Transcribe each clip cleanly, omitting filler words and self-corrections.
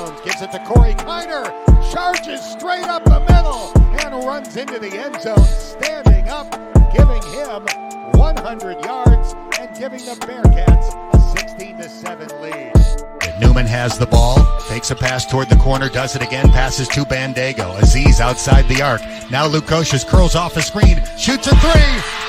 zone. Gives it to Corey Kiner. Charges straight up the middle and runs into the end zone, standing up, giving him 100 yards and giving the Bearcats a 16-7 lead. Newman has the ball, takes a pass toward the corner, does it again, passes to Bandego. Aziz outside the arc. Now Lukosius curls off a screen, shoots a three,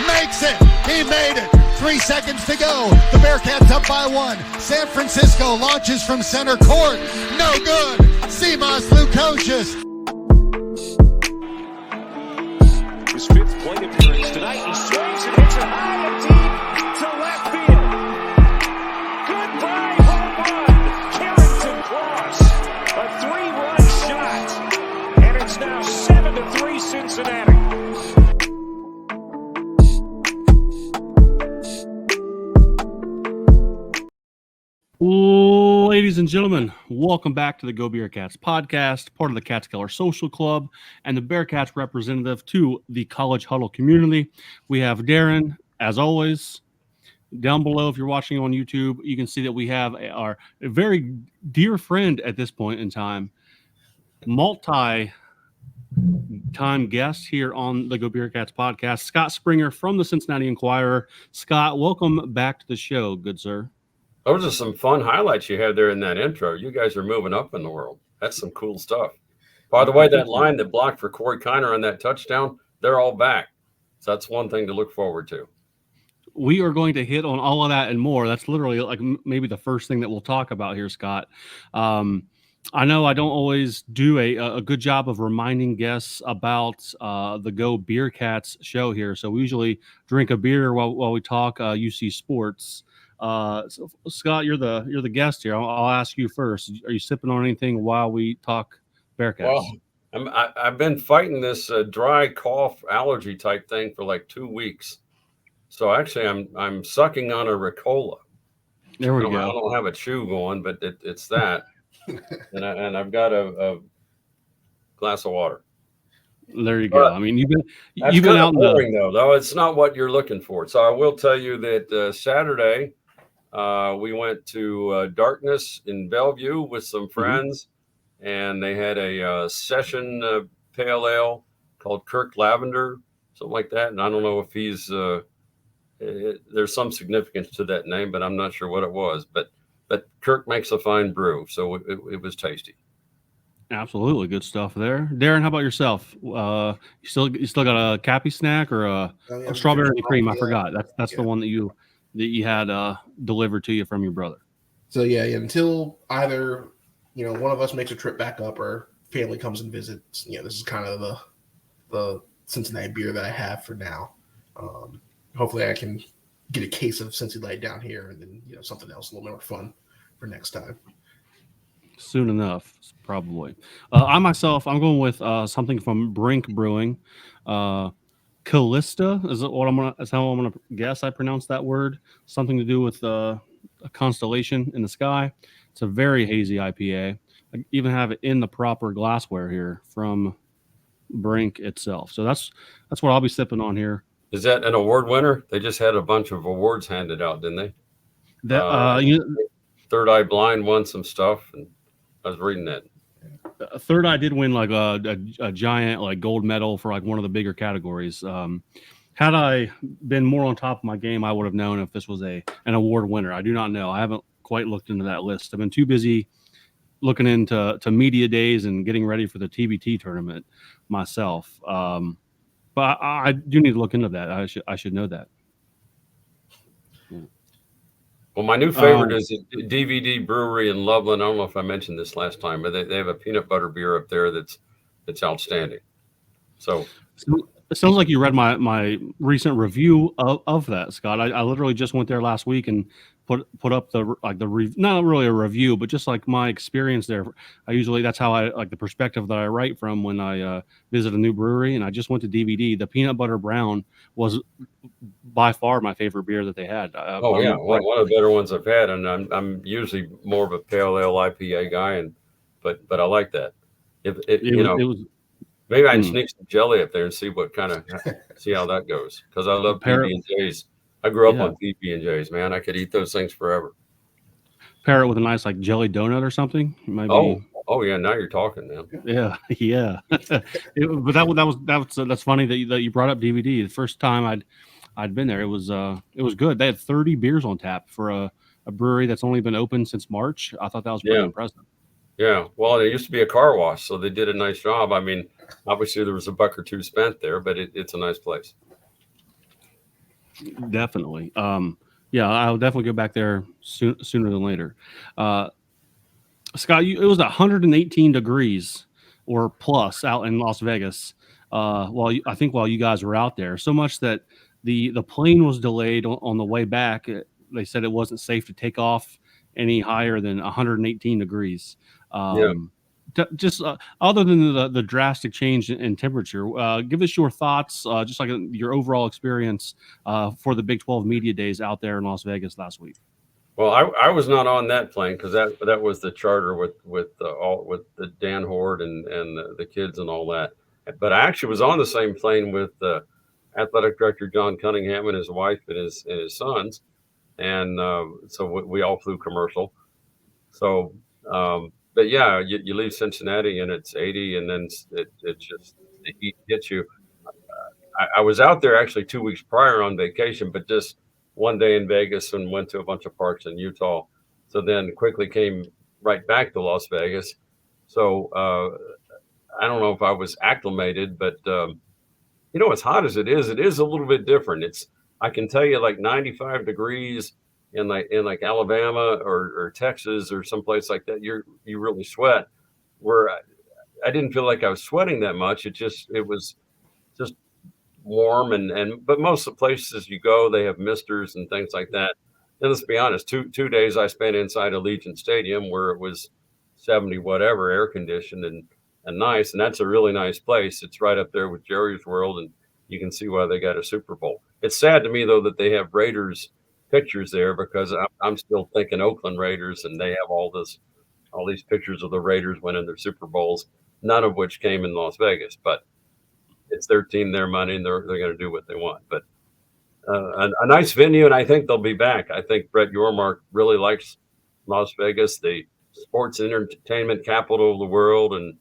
makes it. He made it. 3 seconds to go. The Bearcats up by 1. San Francisco launches from center court. No good. Simas Lukosius. His 5th plate appearance tonight. He swings and hits it high and deep to left field. Goodbye, home run. Carrington Cross. A 3-run shot. And it's now 7-3 Cincinnati. Ladies and gentlemen, welcome back to the GoBeercats podcast, part of the Cats Keller Social Club and the Bearcats representative to the College Huddle community. We have Darin, as always. Down below, if you're watching on YouTube, you can see that we have our very dear friend at this point in time, multi-time guest here on the GoBeercats podcast, Scott Springer from the Cincinnati Enquirer. Scott, welcome back to the show, good sir. Those are some fun highlights you had there in that intro. You guys are moving up in the world. That's some cool stuff. By the way, that line that blocked for Corey Kiner on that touchdown, they're all back. So that's one thing to look forward to. We are going to hit on all of that and more. That's literally like maybe the first thing that we'll talk about here, Scott. I know I don't always do a good job of reminding guests about the GoBeercats show here. So we usually drink a beer while we talk UC sports. So Scott, you're the guest here. I'll ask you first. Are you sipping on anything while we talk Bearcats? Well, I've been fighting this dry cough allergy type thing for like 2 weeks. So actually, I'm sucking on a Ricola. There we go. I don't have a chew going, but it's that, and I've got a glass of water. There you go. I mean, you've been out boring, though it's not what you're looking for. So I will tell you that Saturday. We went to Darkness in Bellevue with some friends, and they had a session pale ale called Kirk Lavender, something like that. And I don't know if he's there's some significance to that name, but I'm not sure what it was. But Kirk makes a fine brew, so it was tasty. Absolutely good stuff there. Darin, how about yourself? You still got a Cappy snack or a strawberry and cream? I forgot. That's the one that you had delivered to you from your brother. So yeah, until either one of us makes a trip back up or family comes and visits, this is kind of the Cincinnati beer that I have for now. Hopefully I can get a case of Cincy Light down here and then something else a little more fun for next time. Soon enough, probably. I'm going with something from Brink Brewing. Callista is how I'm gonna guess I pronounce that word. Something to do with a constellation in the sky. It's a very hazy IPA. I even have it in the proper glassware here from Brink itself. So that's what I'll be sipping on here. Is that an award winner? They just had a bunch of awards handed out, didn't they? Third Eye Blind won some stuff, and I was reading that. Third Eye did win like a giant like gold medal for like one of the bigger categories. Had I been more on top of my game, I would have known if this was an award winner. I do not know. I haven't quite looked into that list. I've been too busy looking into media days and getting ready for the TBT tournament myself. But I do need to look into that. I should know that. Well, my new favorite is DVD Brewery in Loveland. I don't know if I mentioned this last time, but they have a peanut butter beer up there that's outstanding. So it sounds like you read my recent review of that, Scott. I literally just went there last week and put up not really a review, but just like my experience there. That's how I like the perspective that I write from when I visit a new brewery. And I just went to DVD. The peanut butter brown was by far my favorite beer that they had. One of the better ones I've had, and I'm usually more of a pale ale IPA guy, but I like that. Maybe I can sneak some jelly up there and see how that goes, because I love PB&Js. I grew up on PB&Js, man. I could eat those things forever. Pair it with a nice like jelly donut or something. Oh yeah, now you're talking, man. Yeah, yeah. But that's funny that you brought up DVD. The first time I'd been there, it was good. They had 30 beers on tap for a brewery that's only been open since March. I thought that was pretty impressive. Yeah, well, it used to be a car wash, so they did a nice job. I mean, obviously there was a buck or two spent there, but it's a nice place. Definitely. Yeah, I'll definitely go back there sooner than later. Scott, it was 118 degrees or plus out in Las Vegas while you guys were out there. So much that the plane was delayed on the way back. They said it wasn't safe to take off any higher than 118 degrees. Just other than the drastic change in temperature, give us your thoughts, just like your overall experience for the Big 12 Media Days out there in Las Vegas last week. Well, I was not on that plane because that was the charter with the Dan Hoard and the kids and all that. But I actually was on the same plane with athletic director John Cunningham and his wife and his sons, and so we all flew commercial. So, but yeah, you leave Cincinnati and it's 80, and then it just the heat hits you. I was out there actually 2 weeks prior on vacation, but just one day in Vegas and went to a bunch of parks in Utah. So then quickly came right back to Las Vegas. So I don't know if I was acclimated, but as hot as it is a little bit different. I can tell you like 95 degrees in like Alabama or Texas or someplace like that, you really sweat. Where I didn't feel like I was sweating that much. It was just warm but most of the places you go, they have misters and things like that. And let's be honest, two days I spent inside Allegiant Stadium where it was 70 whatever, air conditioned and nice, and that's a really nice place. It's right up there with Jerry's World, and you can see why they got a Super Bowl. It's sad to me though that they have Raiders pictures there, because I'm still thinking Oakland Raiders, and they have all these pictures of the Raiders winning their Super Bowls, none of which came in Las Vegas. But it's their team, their money, and they're going to do what they want. But a nice venue, and I think they'll be back. I think Brett Yormark really likes Las Vegas, the sports and entertainment capital of the world, and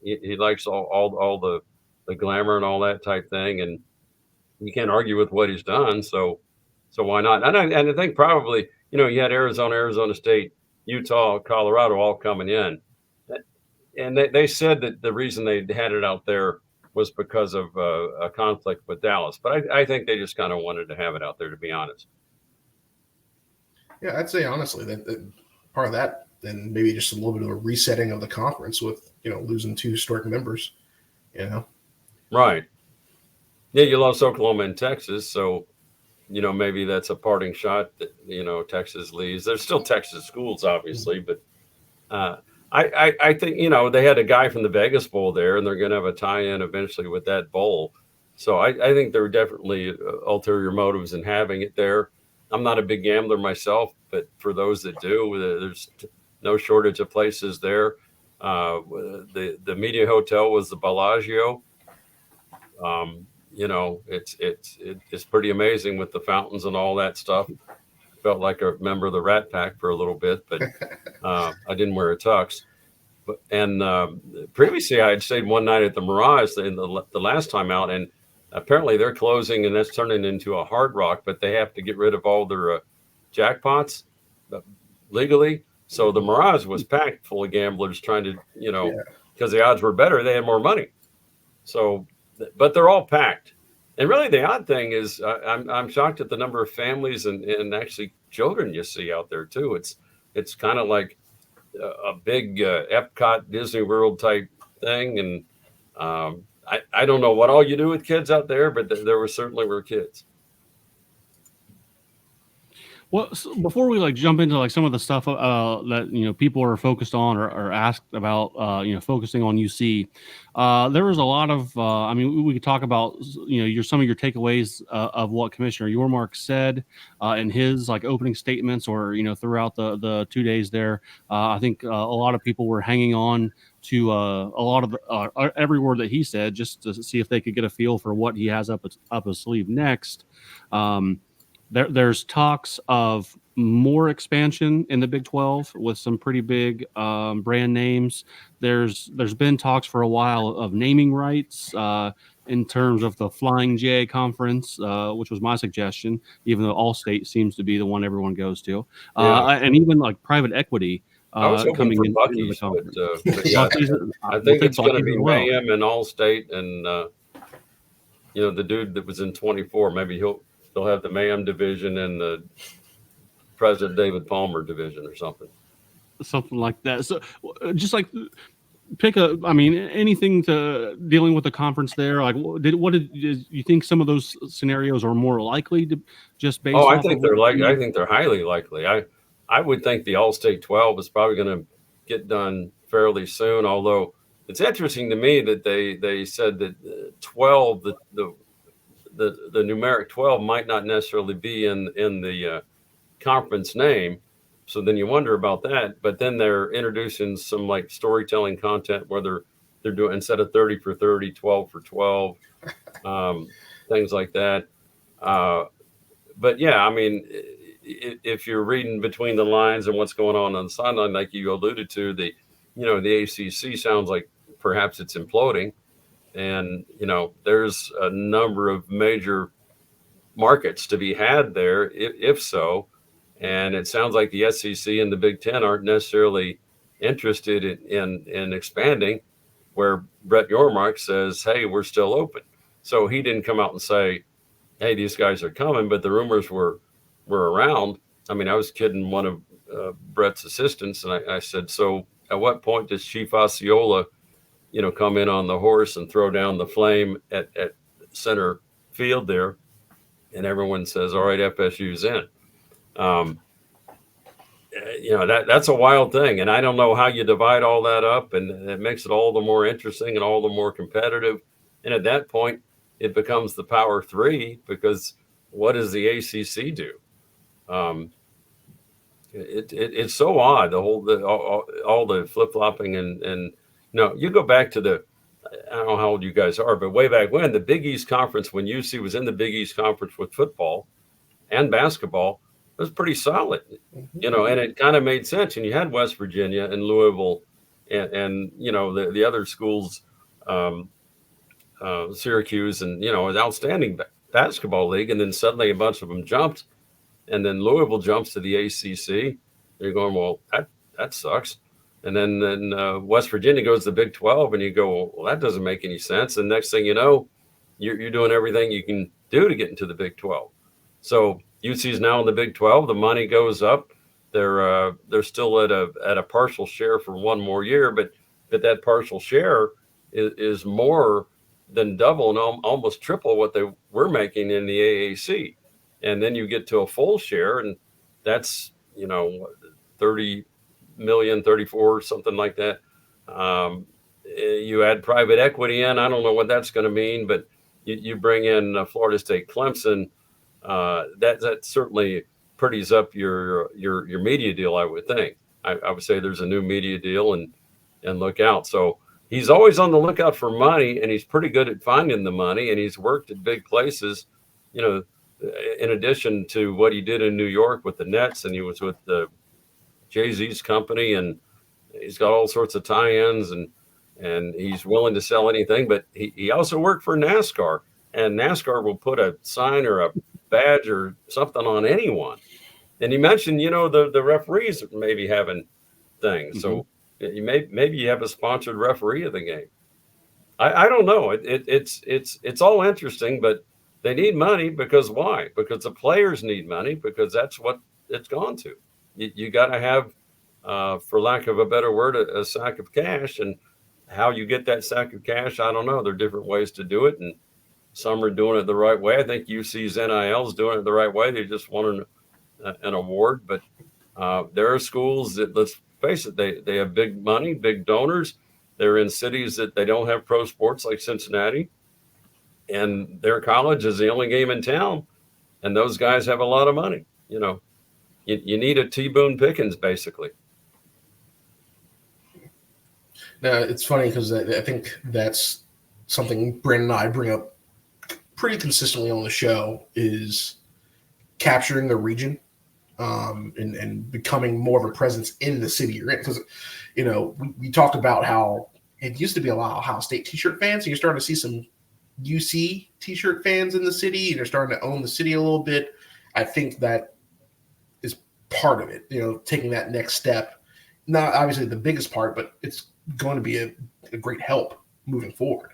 he likes all the glamour and all that type thing. And you can't argue with what he's done. So why not? And I think probably, you had Arizona State, Utah, Colorado all coming in. And they said that the reason they had it out there was because of a conflict with Dallas. But I think they just kind of wanted to have it out there, to be honest. Yeah, I'd say honestly that part of that, then maybe just a little bit of a resetting of the conference with, losing two historic members, Right. Yeah, you lost Oklahoma and Texas, so, maybe that's a parting shot that, Texas leaves. There's still Texas schools, obviously, but I think, they had a guy from the Vegas Bowl there, and they're going to have a tie-in eventually with that bowl. So I think there were definitely ulterior motives in having it there. I'm not a big gambler myself, but for those that do, there's no shortage of places there. The media hotel was the Bellagio. It's pretty amazing with the fountains and all that stuff. Felt like a member of the Rat Pack for a little bit, but I didn't wear a tux. And previously, I had stayed one night at the Mirage in the last time out, and apparently they're closing, and that's turning into a Hard Rock. But they have to get rid of all their jackpots legally. So the Mirage was packed full of gamblers trying to, because the odds were better, they had more money. So, but they're all packed. And really, the odd thing is, I'm shocked at the number of families and actually children you see out there too. It's kind of like a big Epcot Disney World type thing, and I don't know what all you do with kids out there, but there certainly were kids. Well, so before we jump into some of the stuff that people are focused on or asked about, focusing on UC, there was a lot of. We could talk about some of your takeaways of what Commissioner Yormark said in his opening statements, or throughout the 2 days there. I think a lot of people were hanging on to a lot of every word that he said, just to see if they could get a feel for what he has up his sleeve next. There's talks of more expansion in the Big 12 with some pretty big brand names. There's been talks for a while of naming rights in terms of the Flying J Conference, which was my suggestion, even though Allstate seems to be the one everyone goes to, and even like private equity. I was hoping coming for into Bucky's, the conference. but yeah, I think it's going to be well. Mayhem and Allstate, and the dude that was in 24, maybe they'll have the Mayhem division and the President David Palmer division or something like that. So just like pick anything to dealing with the conference there. Like, did you think some of those scenarios are more likely to just based? I think I think they're highly likely. I would think the All-State 12 is probably going to get done fairly soon. Although it's interesting to me that they said that 12, the numeric 12 might not necessarily be in the conference name. So then you wonder about that. But then they're introducing some like storytelling content where they're doing, instead of 30 for 30, 12 for 12, things like that. But yeah, I mean, if you're reading between the lines and what's going on the sideline, like you alluded to, the ACC sounds like perhaps it's imploding. And, there's a number of major markets to be had there, if so. And it sounds like the SEC and the Big Ten aren't necessarily interested in expanding, where Brett Yormark says, hey, we're still open. So he didn't come out and say, hey, these guys are coming, but the rumors were around. I mean, I was kidding one of Brett's assistants, and I said, so at what point does Chief Osceola, come in on the horse and throw down the flame at center field there? And everyone says, all right, FSU's in. That's a wild thing. And I don't know how you divide all that up, and it makes it all the more interesting and all the more competitive. And at that point, it becomes the Power Three, because what does the ACC do? It's so odd, all the flip-flopping and you go back to I don't know how old you guys are, but way back when, the Big East Conference, when UC was in the Big East Conference with football and basketball, it was pretty solid, and it kind of made sense. And you had West Virginia and Louisville and the other schools, Syracuse, and, an outstanding basketball league. And then suddenly a bunch of them jumped, and then Louisville jumps to the ACC. You're going, well, that sucks. And then West Virginia goes to the Big 12, and you go, well, that doesn't make any sense. And next thing you know, you're doing everything you can do to get into the Big 12. So UC's now in the Big 12. The money goes up. They're still at a partial share for one more year, but that partial share is more than double and almost triple what they were making in the AAC. And then you get to a full share, and that's 30 million, 34, something like that. You add private equity in. I don't know what that's going to mean, but you bring in Florida State, Clemson. That certainly pretties up your media deal, I would think. I would say there's a new media deal, and look out. So he's always on the lookout for money, and he's pretty good at finding the money, and he's worked at big places, in addition to what he did in New York with the Nets, and he was with the Jay-Z's company, and he's got all sorts of tie-ins, and he's willing to sell anything. But he also worked for NASCAR, and NASCAR will put a sign or a badge or something on anyone. And he mentioned, the referees maybe having things. So maybe you have a sponsored referee of the game. I don't know. It's all interesting, but they need money. Because why? Because the players need money, because that's what it's gone to. You got to have, for lack of a better word, a sack of cash. And how you get that sack of cash, I don't know. There are different ways to do it, and some are doing it the right way. I think UC's NIL is doing it the right way. They just won an award. But there are schools that, let's face it, they have big money, big donors. They're in cities that they don't have pro sports, like Cincinnati, and their college is the only game in town. And those guys have a lot of money. You need a T. Boone Pickens, basically. Now, it's funny because I think that's something Brandon and I bring up pretty consistently on the show, is capturing the region and becoming more of a presence in the city you're in. Because, we talked about how it used to be a lot of Ohio State T-shirt fans, and you're starting to see some UC T-shirt fans in the city, and they're starting to own the city a little bit. I think that is part of it, taking that next step. Not obviously the biggest part, but it's going to be a great help moving forward.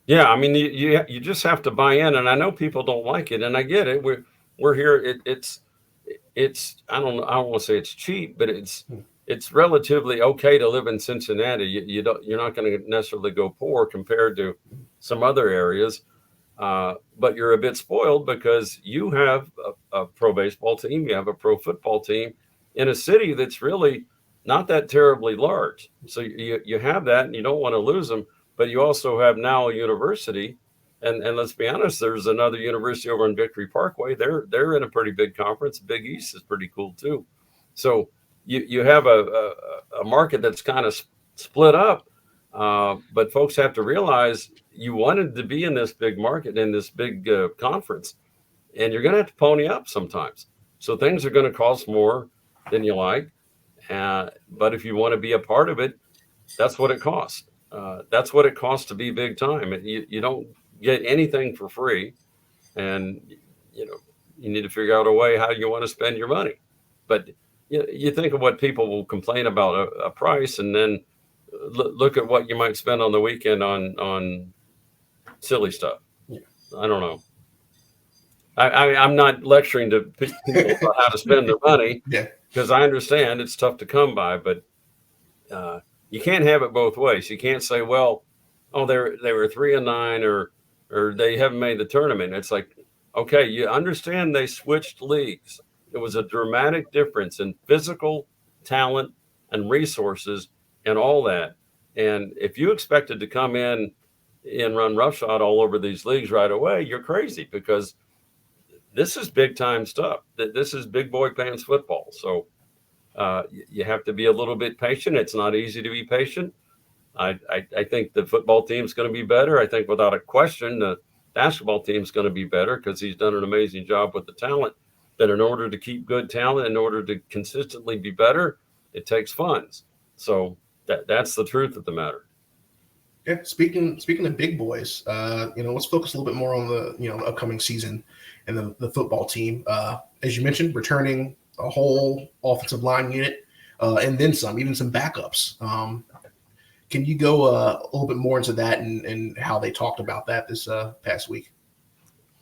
Yeah, I mean, you just have to buy in, and I know people don't like it, and I get it. We're here. It's I don't want to say it's cheap, but it's relatively okay to live in Cincinnati. You're not going to necessarily go poor compared to some other areas, but you're a bit spoiled because you have a pro baseball team, you have a pro football team in a city that's really not that terribly large. So you have that, and you don't want to lose them. But you also have now a university, and let's be honest, there's another university over on Victory Parkway. They're in a pretty big conference. Big East is pretty cool too. So you have a market that's kind of split up, but folks have to realize you wanted to be in this big market, in this big conference, and you're going to have to pony up sometimes. So things are going to cost more than you like, but if you want to be a part of it, that's what it costs. That's what it costs to be big time. You don't get anything for free, and you need to figure out a way how you want to spend your money. But you think of what people will complain about a price, and then look at what you might spend on the weekend on silly stuff. Yeah. I don't know. I'm not lecturing to people about how to spend their money, because I understand it's tough to come by, but you can't have it both ways. You can't say, well, oh, they were 3-9 or they haven't made the tournament. It's like, okay, you understand they switched leagues. It was a dramatic difference in physical talent and resources and all that. And if you expected to come in and run roughshod all over these leagues right away, you're crazy, because this is big time stuff. This is big boy pants football. So you have to be a little bit patient. It's not easy to be patient. I think the football team's going to be better. I think without a question, the basketball team's going to be better, because he's done an amazing job with the talent. But in order to keep good talent, in order to consistently be better, it takes funds. So that's the truth of the matter. Yeah. Speaking of big boys, let's focus a little bit more on the upcoming season and the football team. As you mentioned, returning a whole offensive line unit, and then some, even some backups. Can you go a little bit more into that and how they talked about that this past week?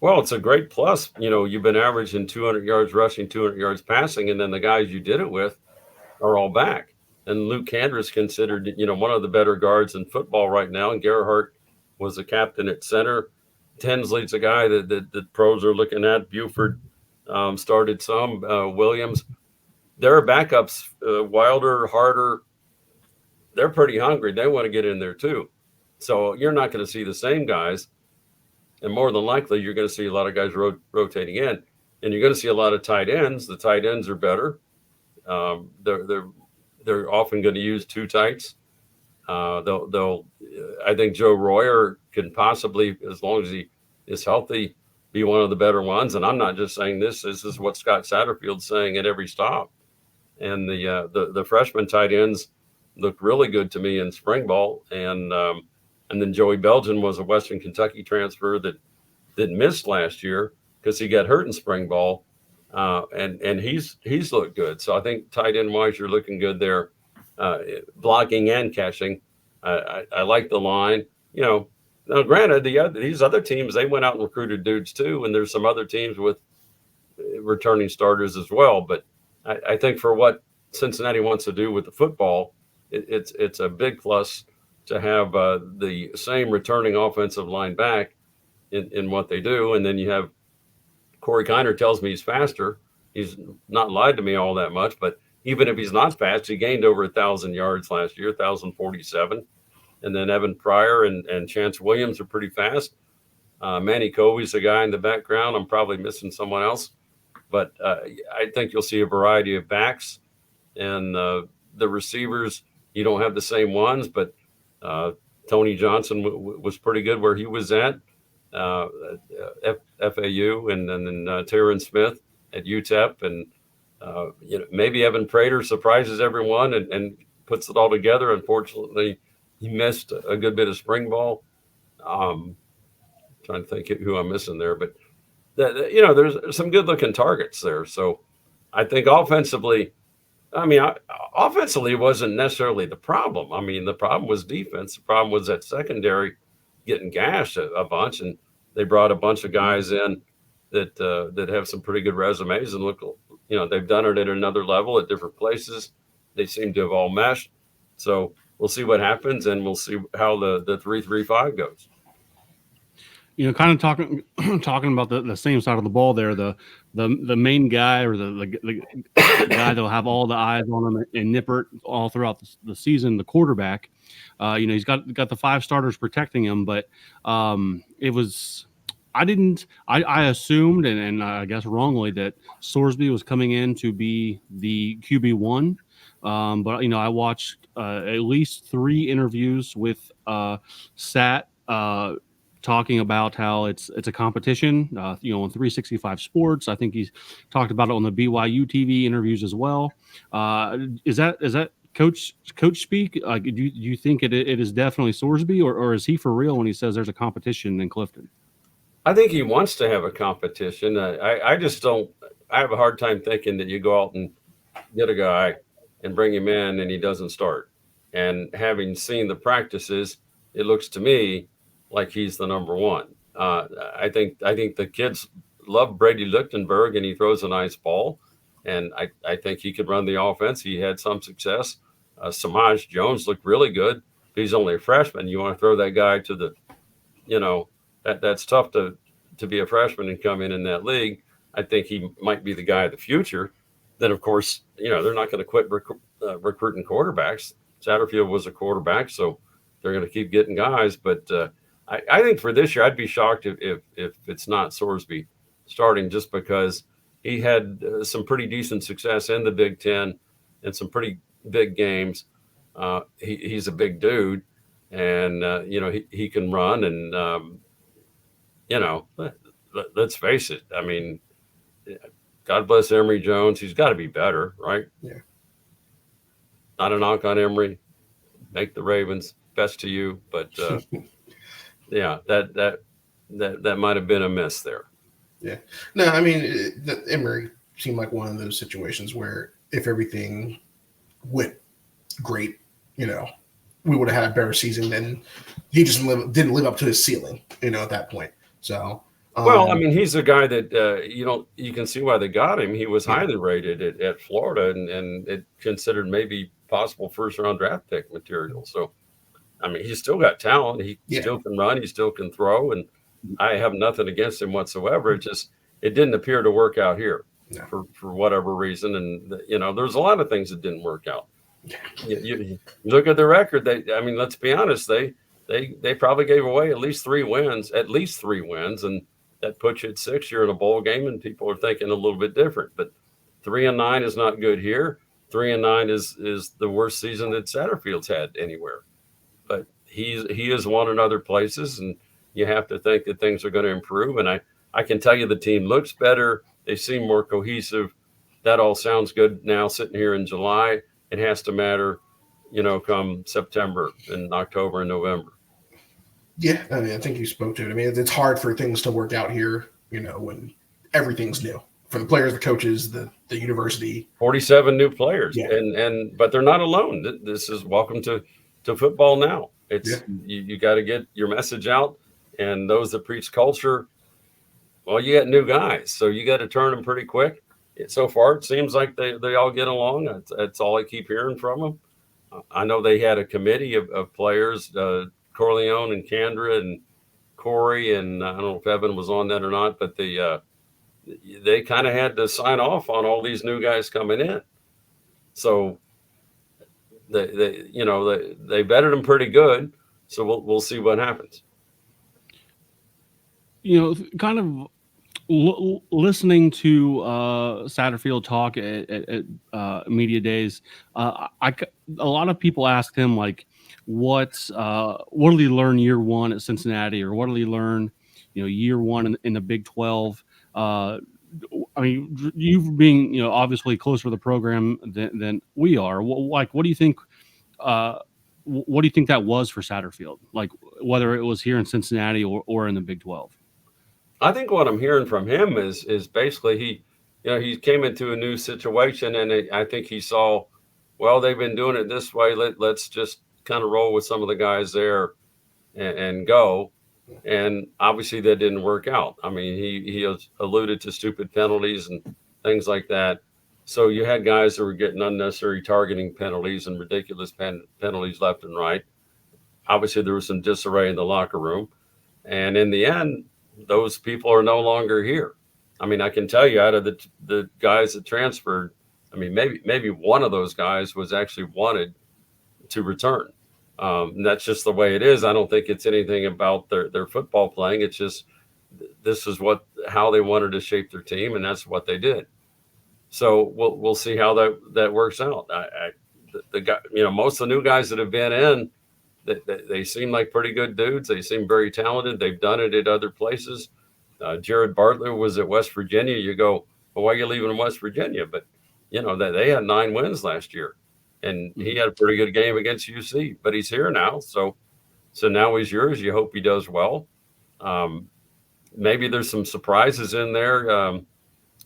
Well, it's a great plus. You've been averaging 200 yards rushing, 200 yards passing, and then the guys you did it with are all back. And Luke Kandra considered, one of the better guards in football right now. And Gerhardt was the captain at center. Tinsley's a guy that the pros are looking at. Buford started some. Williams. There are backups. Wilder, Harder. They're pretty hungry. They want to get in there too. So you're not going to see the same guys. And more than likely, you're going to see a lot of guys rotating in. And you're going to see a lot of tight ends. The tight ends are better. They're often going to use two tights. They'll I think Joe Royer can possibly, as long as he is healthy, be one of the better ones. And I'm not just saying this. This is what Scott Satterfield's saying at every stop. And the freshman tight ends looked really good to me in spring ball. And then Joey Belgian was a Western Kentucky transfer that missed last year because he got hurt in spring ball. And he's looked good. So I think tight end wise, you're looking good there, blocking and catching. I like the line. Now granted, these other teams, they went out and recruited dudes too, and there's some other teams with returning starters as well. But I think for what Cincinnati wants to do with the football, it's a big plus to have the same returning offensive line back in what they do. And then you have Corey Kiner tells me he's faster. He's not lied to me all that much, but even if he's not fast, he gained over 1,000 yards last year, 1,047. And then Evan Pryor and Chance Williams are pretty fast. Manny Covey's a guy in the background. I'm probably missing someone else, but I think you'll see a variety of backs. And the receivers, you don't have the same ones, but Tony Johnson was pretty good where he was at. FAU, and then Tyron Smith at UTEP, and maybe Evan Prater surprises everyone and puts it all together. Unfortunately, he missed a good bit of spring ball. Trying to think who I'm missing there, but there's some good looking targets there. So I think offensively, offensively wasn't necessarily the problem. I mean, the problem was defense. The problem was that secondary getting gashed a bunch, and they brought a bunch of guys in that have some pretty good resumes and look, they've done it at another level at different places. They seem to have all meshed. So we'll see what happens, and we'll see how the 3-3-5 goes. Kind of talking about the same side of the ball there. The main guy, or the guy that'll have all the eyes on him and nipper all throughout the season, the quarterback. He's got the 5 starters protecting him, but it was. I assumed, and I guess wrongly, that Sorsby was coming in to be the QB1. But I watched at least 3 interviews with Sat. Talking about how it's a competition, on 365 Sports. I think he's talked about it on the BYU TV interviews as well. Is that coach speak? Do you think it is definitely Sorsby, or is he for real when he says there's a competition in Clifton? I think he wants to have a competition. I just don't. I have a hard time thinking that you go out and get a guy and bring him in and he doesn't start. And having seen the practices, it looks to me like he's the number one. I think the kids love Brady Lichtenberg, and he throws a nice ball. And I think he could run the offense. He had some success. Samaj Jones looked really good. He's only a freshman. You want to throw that guy to the, that's tough to be a freshman and come in that league. I think he might be the guy of the future. Then, of course, they're not going to quit recruiting quarterbacks. Satterfield was a quarterback, so they're going to keep getting guys. But I think for this year, I'd be shocked if it's not Sorsby starting, just because he had some pretty decent success in the Big Ten and some pretty big games. He's a big dude, and he can run. And let's face it. I mean, God bless Emory Jones. He's got to be better, right? Yeah. Not a knock on Emory. Make the Ravens, best to you, but. Yeah, that might have been a miss there. Yeah. No, I mean, Emory seemed like one of those situations where if everything went great, we would have had a better season. Then he just didn't live up to his ceiling, at that point. So, well, I mean, he's a guy that you can see why they got him. He was highly rated at Florida, and it considered maybe possible first-round draft pick material. So. I mean, he's still got talent. He still can run. He still can throw. And I have nothing against him whatsoever. It didn't appear to work out here for whatever reason. And, there's a lot of things that didn't work out. You look at the record. Let's be honest. They probably gave away at least 3 wins. And that puts you at 6. You're in a bowl game, and people are thinking a little bit different. But 3-9 is not good here. 3-9 is the worst season that Satterfield's had anywhere. But he has won in other places, and you have to think that things are going to improve. And I can tell you the team looks better. They seem more cohesive. That all sounds good now sitting here in July. It has to matter, come September and October and November. Yeah, I think you spoke to it. It's hard for things to work out here, when everything's new. For the players, the coaches, the university. 47 new players. Yeah. But they're not alone. This is welcome to football now. It's you got to get your message out, and those that preach culture, well, you got new guys, so you got to turn them pretty quick. So far, it seems like they all get along. That's all I keep hearing from them. I know they had a committee of players, Corleone and Kendra and Corey, and I don't know if Evan was on that or not, but they kind of had to sign off on all these new guys coming in. So they vetted them pretty good. So we'll see what happens. Kind of listening to Satterfield talk at media days, a lot of people asked him, like, what did he learn year one at Cincinnati, or what did he learn year one in the Big 12. I mean, you being, obviously closer to the program than we are. What do you think? What do you think that was for Satterfield? Like whether it was here in Cincinnati or in the Big 12? I think what I'm hearing from him is basically he came into a new situation, and I think he saw, well, they've been doing it this way. Let's just kind of roll with some of the guys there and go. And obviously that didn't work out. I mean, he has alluded to stupid penalties and things like that. So you had guys that were getting unnecessary targeting penalties and ridiculous penalties left and right. Obviously there was some disarray in the locker room. And in the end, those people are no longer here. I mean, I can tell you, out of the guys that transferred, I mean, maybe one of those guys was actually wanted to return. And that's just the way it is. I don't think it's anything about their football playing. It's just this is how they wanted to shape their team, and that's what they did. So we'll see how that works out. The guy, most of the new guys that have been in, they seem like pretty good dudes. They seem very talented. They've done it at other places. Jared Bartlett was at West Virginia. You go, well, why are you leaving West Virginia? But they had 9 wins last year, and he had a pretty good game against UC. But he's here now, so now he's yours. You hope he does well. Maybe there's some surprises in there.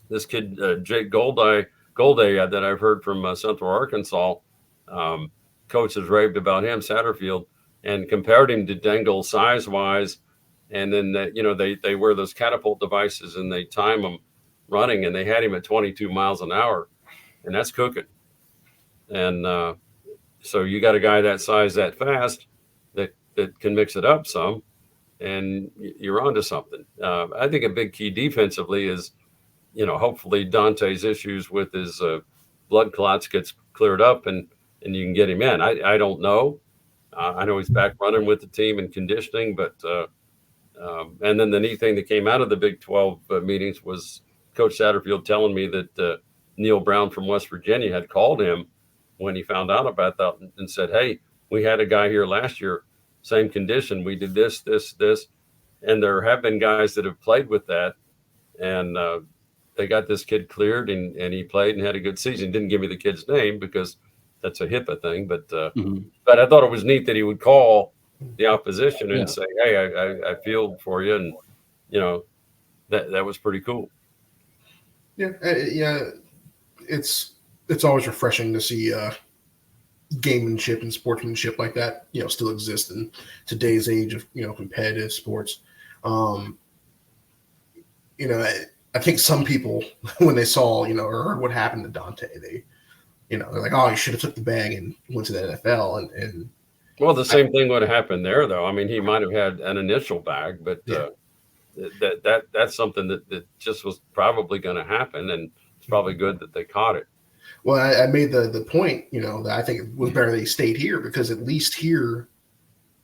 This kid Jake Golday that I've heard from Central Arkansas. Coach has raved about him, Satterfield, and compared him to Dingle size-wise. And then, they wear those catapult devices and they time them running, and they had him at 22 miles an hour, and that's cooking. And so you got a guy that size, that fast, that can mix it up some, and you're onto something. I think a big key defensively is, hopefully Dante's issues with his blood clots gets cleared up and you can get him in. I don't know. I know he's back running with the team and conditioning, but and then the neat thing that came out of the Big 12 meetings was Coach Satterfield telling me that Neil Brown from West Virginia had called him when he found out about that and said, hey, we had a guy here last year, same condition. We did this. And there have been guys that have played with that, and they got this kid cleared, and he played and had a good season. Didn't give me the kid's name because that's a HIPAA thing, but I thought it was neat that he would call the opposition and say, hey, I feel for you. And, that was pretty cool. Yeah. It's always refreshing to see gamemanship and sportsmanship like that, still exist in today's age of, competitive sports. I think some people, when they saw, or heard what happened to Dante, they're like, oh, he should have took the bag and went to the NFL. And well, the same thing would have happened there, though. I mean, he might have had an initial bag, but that's something that just was probably going to happen, and it's probably good that they caught it. Well, I made the point, that I think it was better that he stayed here, because at least here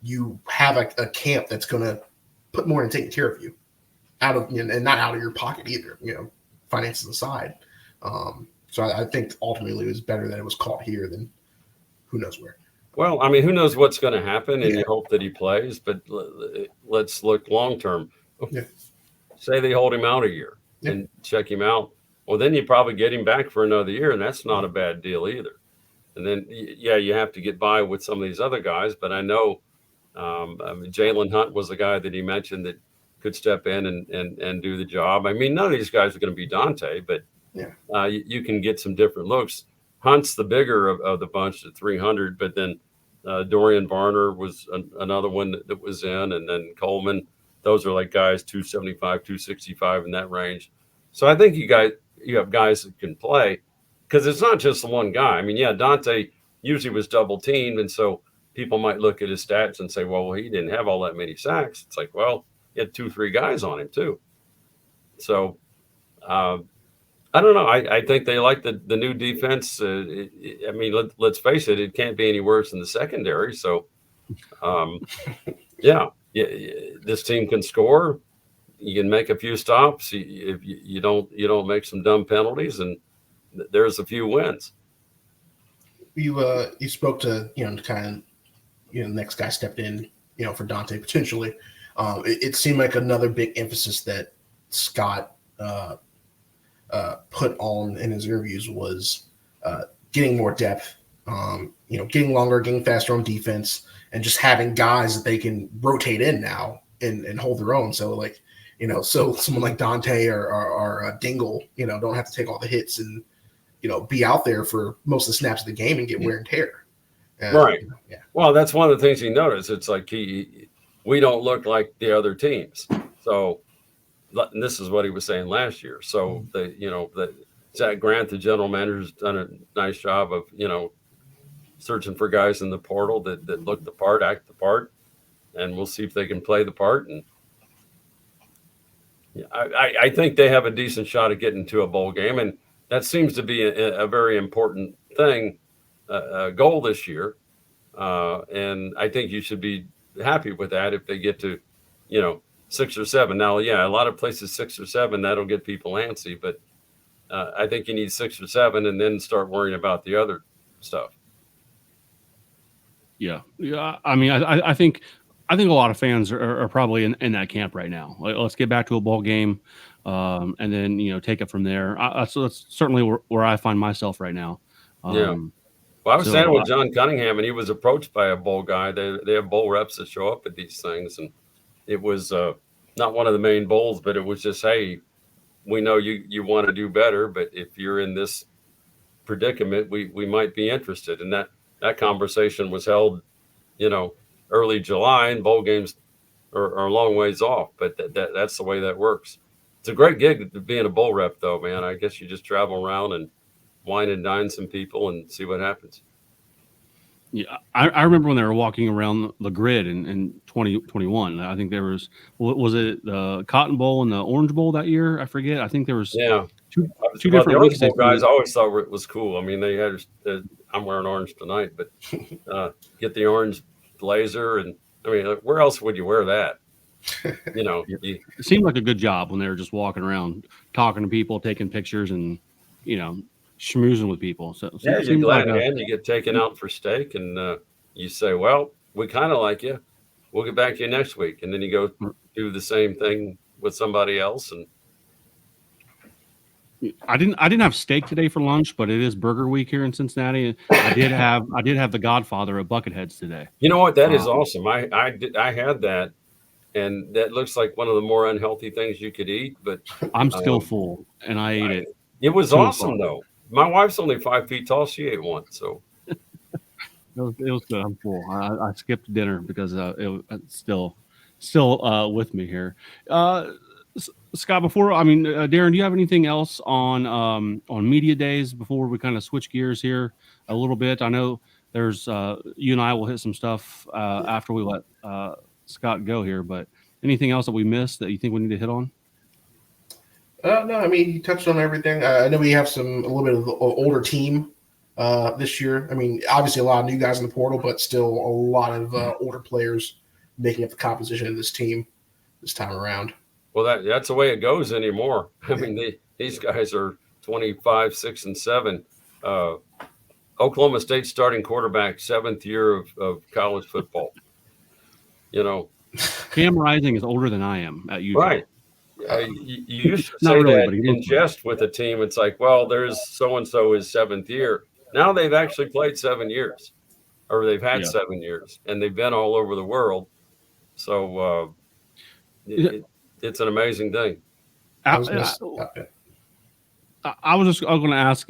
you have a camp that's going to put more in taking care of you, out of and not out of your pocket either, finances aside. So I think ultimately it was better that it was caught here than who knows where. Well, I mean, who knows what's going to happen, and you hope that he plays, but let's look long term. Yeah. Say they hold him out a year and check him out. Well, then you probably get him back for another year, and that's not a bad deal either. And then, you have to get by with some of these other guys, but I know Jalen Hunt was the guy that he mentioned that could step in and do the job. I mean, none of these guys are going to be Dante, but you can get some different looks. Hunt's the bigger of the bunch at 300, but then Dorian Varner was another one that was in, and then Coleman. Those are like guys 275, 265 in that range. So I think you have guys that can play, because it's not just the one guy. I mean, Dante usually was double teamed, and so people might look at his stats and say, well, he didn't have all that many sacks. It's like, well, he had 2-3 guys on him too. So I don't know. I think they like the new defense. I mean, let's face it, it can't be any worse than the secondary. So, this team can score. You can make a few stops. If you don't make some dumb penalties, and there's a few wins. You spoke to kind of the next guy stepped in for Dante potentially. It seemed like another big emphasis that Scott put on in his interviews was getting more depth, getting longer, getting faster on defense, and just having guys that they can rotate in now and hold their own. So so someone like Dante or Dingle, don't have to take all the hits and, be out there for most of the snaps of the game and get wear and tear. Right. Yeah. Well, that's one of the things he noticed. It's like we don't look like the other teams. So, and this is what he was saying last year. So Zach Grant, the general manager, has done a nice job of, searching for guys in the portal that look the part, act the part, and we'll see if they can play the part. And I think they have a decent shot at getting to a bowl game, and that seems to be a very important thing, goal this year. And I think you should be happy with that if they get to, 6 or 7. Now, a lot of places 6 or 7, that'll get people antsy, but I think you need 6 or 7 and then start worrying about the other stuff. Yeah. I mean, I think a lot of fans are probably in that camp right now. Like, let's get back to a bowl game, and then take it from there. That's certainly where I find myself right now. Well, I was saying with John Cunningham, and he was approached by a bowl guy. They have bowl reps that show up at these things, and it was not one of the main bowls, but it was just, hey, we know you want to do better, but if you're in this predicament, we might be interested. And that conversation was held, early July, and bowl games are a long ways off, but that's the way that works. It's a great gig being a bowl rep, though, man. I guess you just travel around and wine and dine some people and see what happens. Yeah, I remember when they were walking around the grid in 2021. I think there was it the Cotton Bowl and the Orange Bowl that year? I forget. I think there was two different the Orange Bowl weeks. Guys always thought it was cool. I mean, they had I'm wearing orange tonight, but get the orange blazer, and I mean, where else would you wear that? It seemed like a good job when they were just walking around, talking to people, taking pictures, and schmoozing with people. So you're glad hand you get taken out for steak, and you say, well, we kind of like you, we'll get back to you next week, and then you go do the same thing with somebody else. And I didn't have steak today for lunch, but it is burger week here in Cincinnati. I did have the Godfather at Bucketheads today. You know what? That is awesome. I had that, and that looks like one of the more unhealthy things you could eat, but I'm still full, and I ate it. It was awesome, though. My wife's only 5 feet tall. She ate one, so it was good. I'm full. I skipped dinner because it's still with me here. Scott, Darin, do you have anything else on media days before we kind of switch gears here a little bit? I know there's you and I will hit some stuff after we let Scott go here, but anything else that we missed that you think we need to hit on? No, I mean, you touched on everything. I know we have a little bit of the older team this year. I mean, obviously a lot of new guys in the portal, but still a lot of older players making up the composition of this team this time around. Well, that's the way it goes anymore. I mean, these guys are 25, 6, and 7. Oklahoma State starting quarterback, 7th year of college football. Cam Rising is older than I am at Utah. Right. You used to say that in jest with a team. It's like, well, there's so-and-so is 7th year. Now they've actually played 7 years, or they've had 7 years, and they've been all over the world. So it's an amazing thing. I was just going to ask,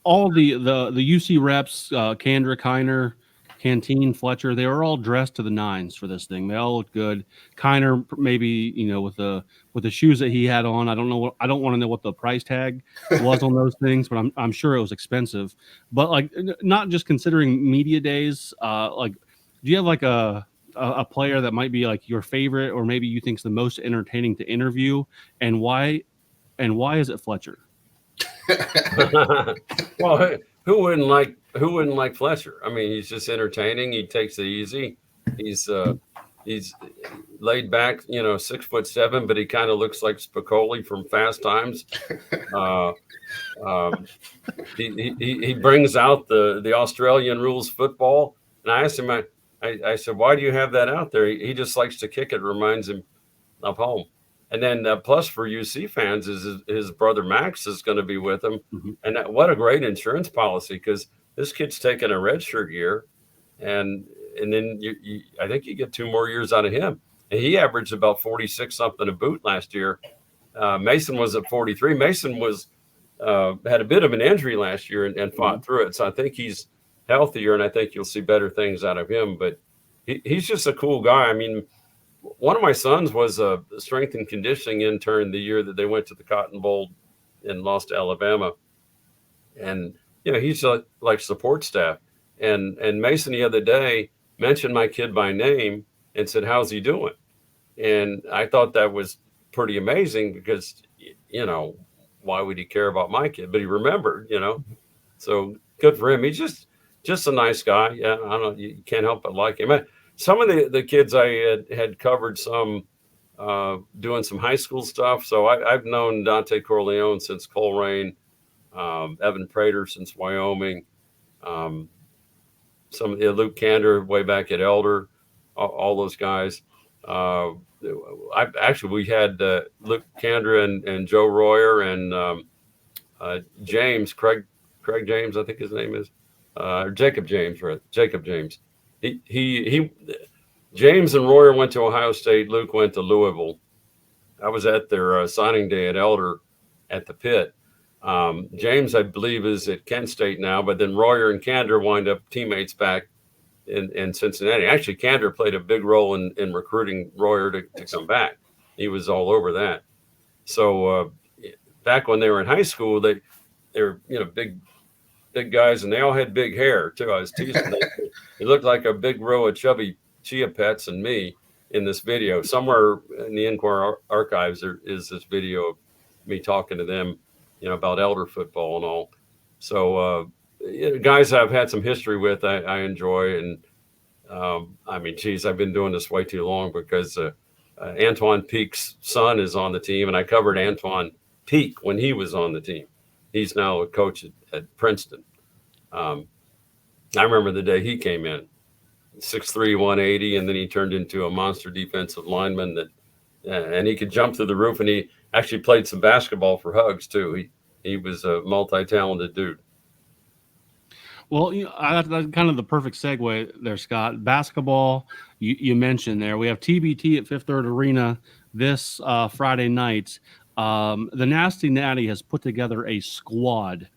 all the UC reps, Kandrick, Heiner, Canteen, Fletcher, they were all dressed to the nines for this thing. They all looked good. Kiner, maybe, with the shoes that he had on. I don't want to know what the price tag was on those things, but I'm sure it was expensive. But like, not just considering media days, do you have like a player that might be like your favorite, or maybe you think is the most entertaining to interview, and why is it Fletcher? Well, who wouldn't like Fletcher? I mean, he's just entertaining. He takes it easy. He's laid back, 6'7", but he kind of looks like Spicoli from Fast Times. He brings out the Australian rules football. And I asked him, I said, why do you have that out there? He just likes to kick it. Reminds him of home. And then plus for UC fans is his brother Max is going to be with him. And what a great insurance policy, because this kid's taking a redshirt year, and then I think you get 2 more years out of him. And he averaged about 46 something a boot last year. Mason was at 43. Mason was had a bit of an injury last year and fought through it. So I think he's healthier, and I think you'll see better things out of him. But he's just a cool guy. I mean, one of my sons was a strength and conditioning intern the year that they went to the Cotton Bowl and lost to Alabama. And, he's like support staff. And Mason the other day mentioned my kid by name and said, how's he doing? And I thought that was pretty amazing because, why would he care about my kid? But he remembered, so good for him. He's just a nice guy. Yeah, I don't know. You can't help but like him. Some of the kids I had covered some doing some high school stuff. So I've known Dante Corleone since Coleraine, Evan Prater since Wyoming, Luke Kander way back at Elder, all those guys. We had Luke Kander and Joe Royer and James, Craig James, I think his name is, Jacob James, right? Jacob James. He James and Royer went to Ohio State. Luke went to Louisville. I was at their signing day at Elder at the pit. James, I believe, is at Kent State now, but then Royer and Kander wind up teammates back in Cincinnati. Actually, Kander played a big role in recruiting Royer to come back. He was all over that. So back when they were in high school, they were big guys, and they all had big hair too. I was teasing them. It looked like a big row of chubby chia pets and me in this video. Somewhere in the Enquirer archives there is this video of me talking to them, about Elder football and all. So guys I've had some history with, I enjoy. And I've been doing this way too long because Antoine Peak's son is on the team, and I covered Antoine Peak when he was on the team. He's now a coach at Princeton. I remember the day he came in, 6'3", 180, and then he turned into a monster defensive lineman and he could jump through the roof, and he actually played some basketball for Hugs too. He was a multi-talented dude. Well, that's kind of the perfect segue there, Scott. Basketball, you mentioned there. We have TBT at Fifth Third Arena this Friday night. The Nasty Nati has put together a squad.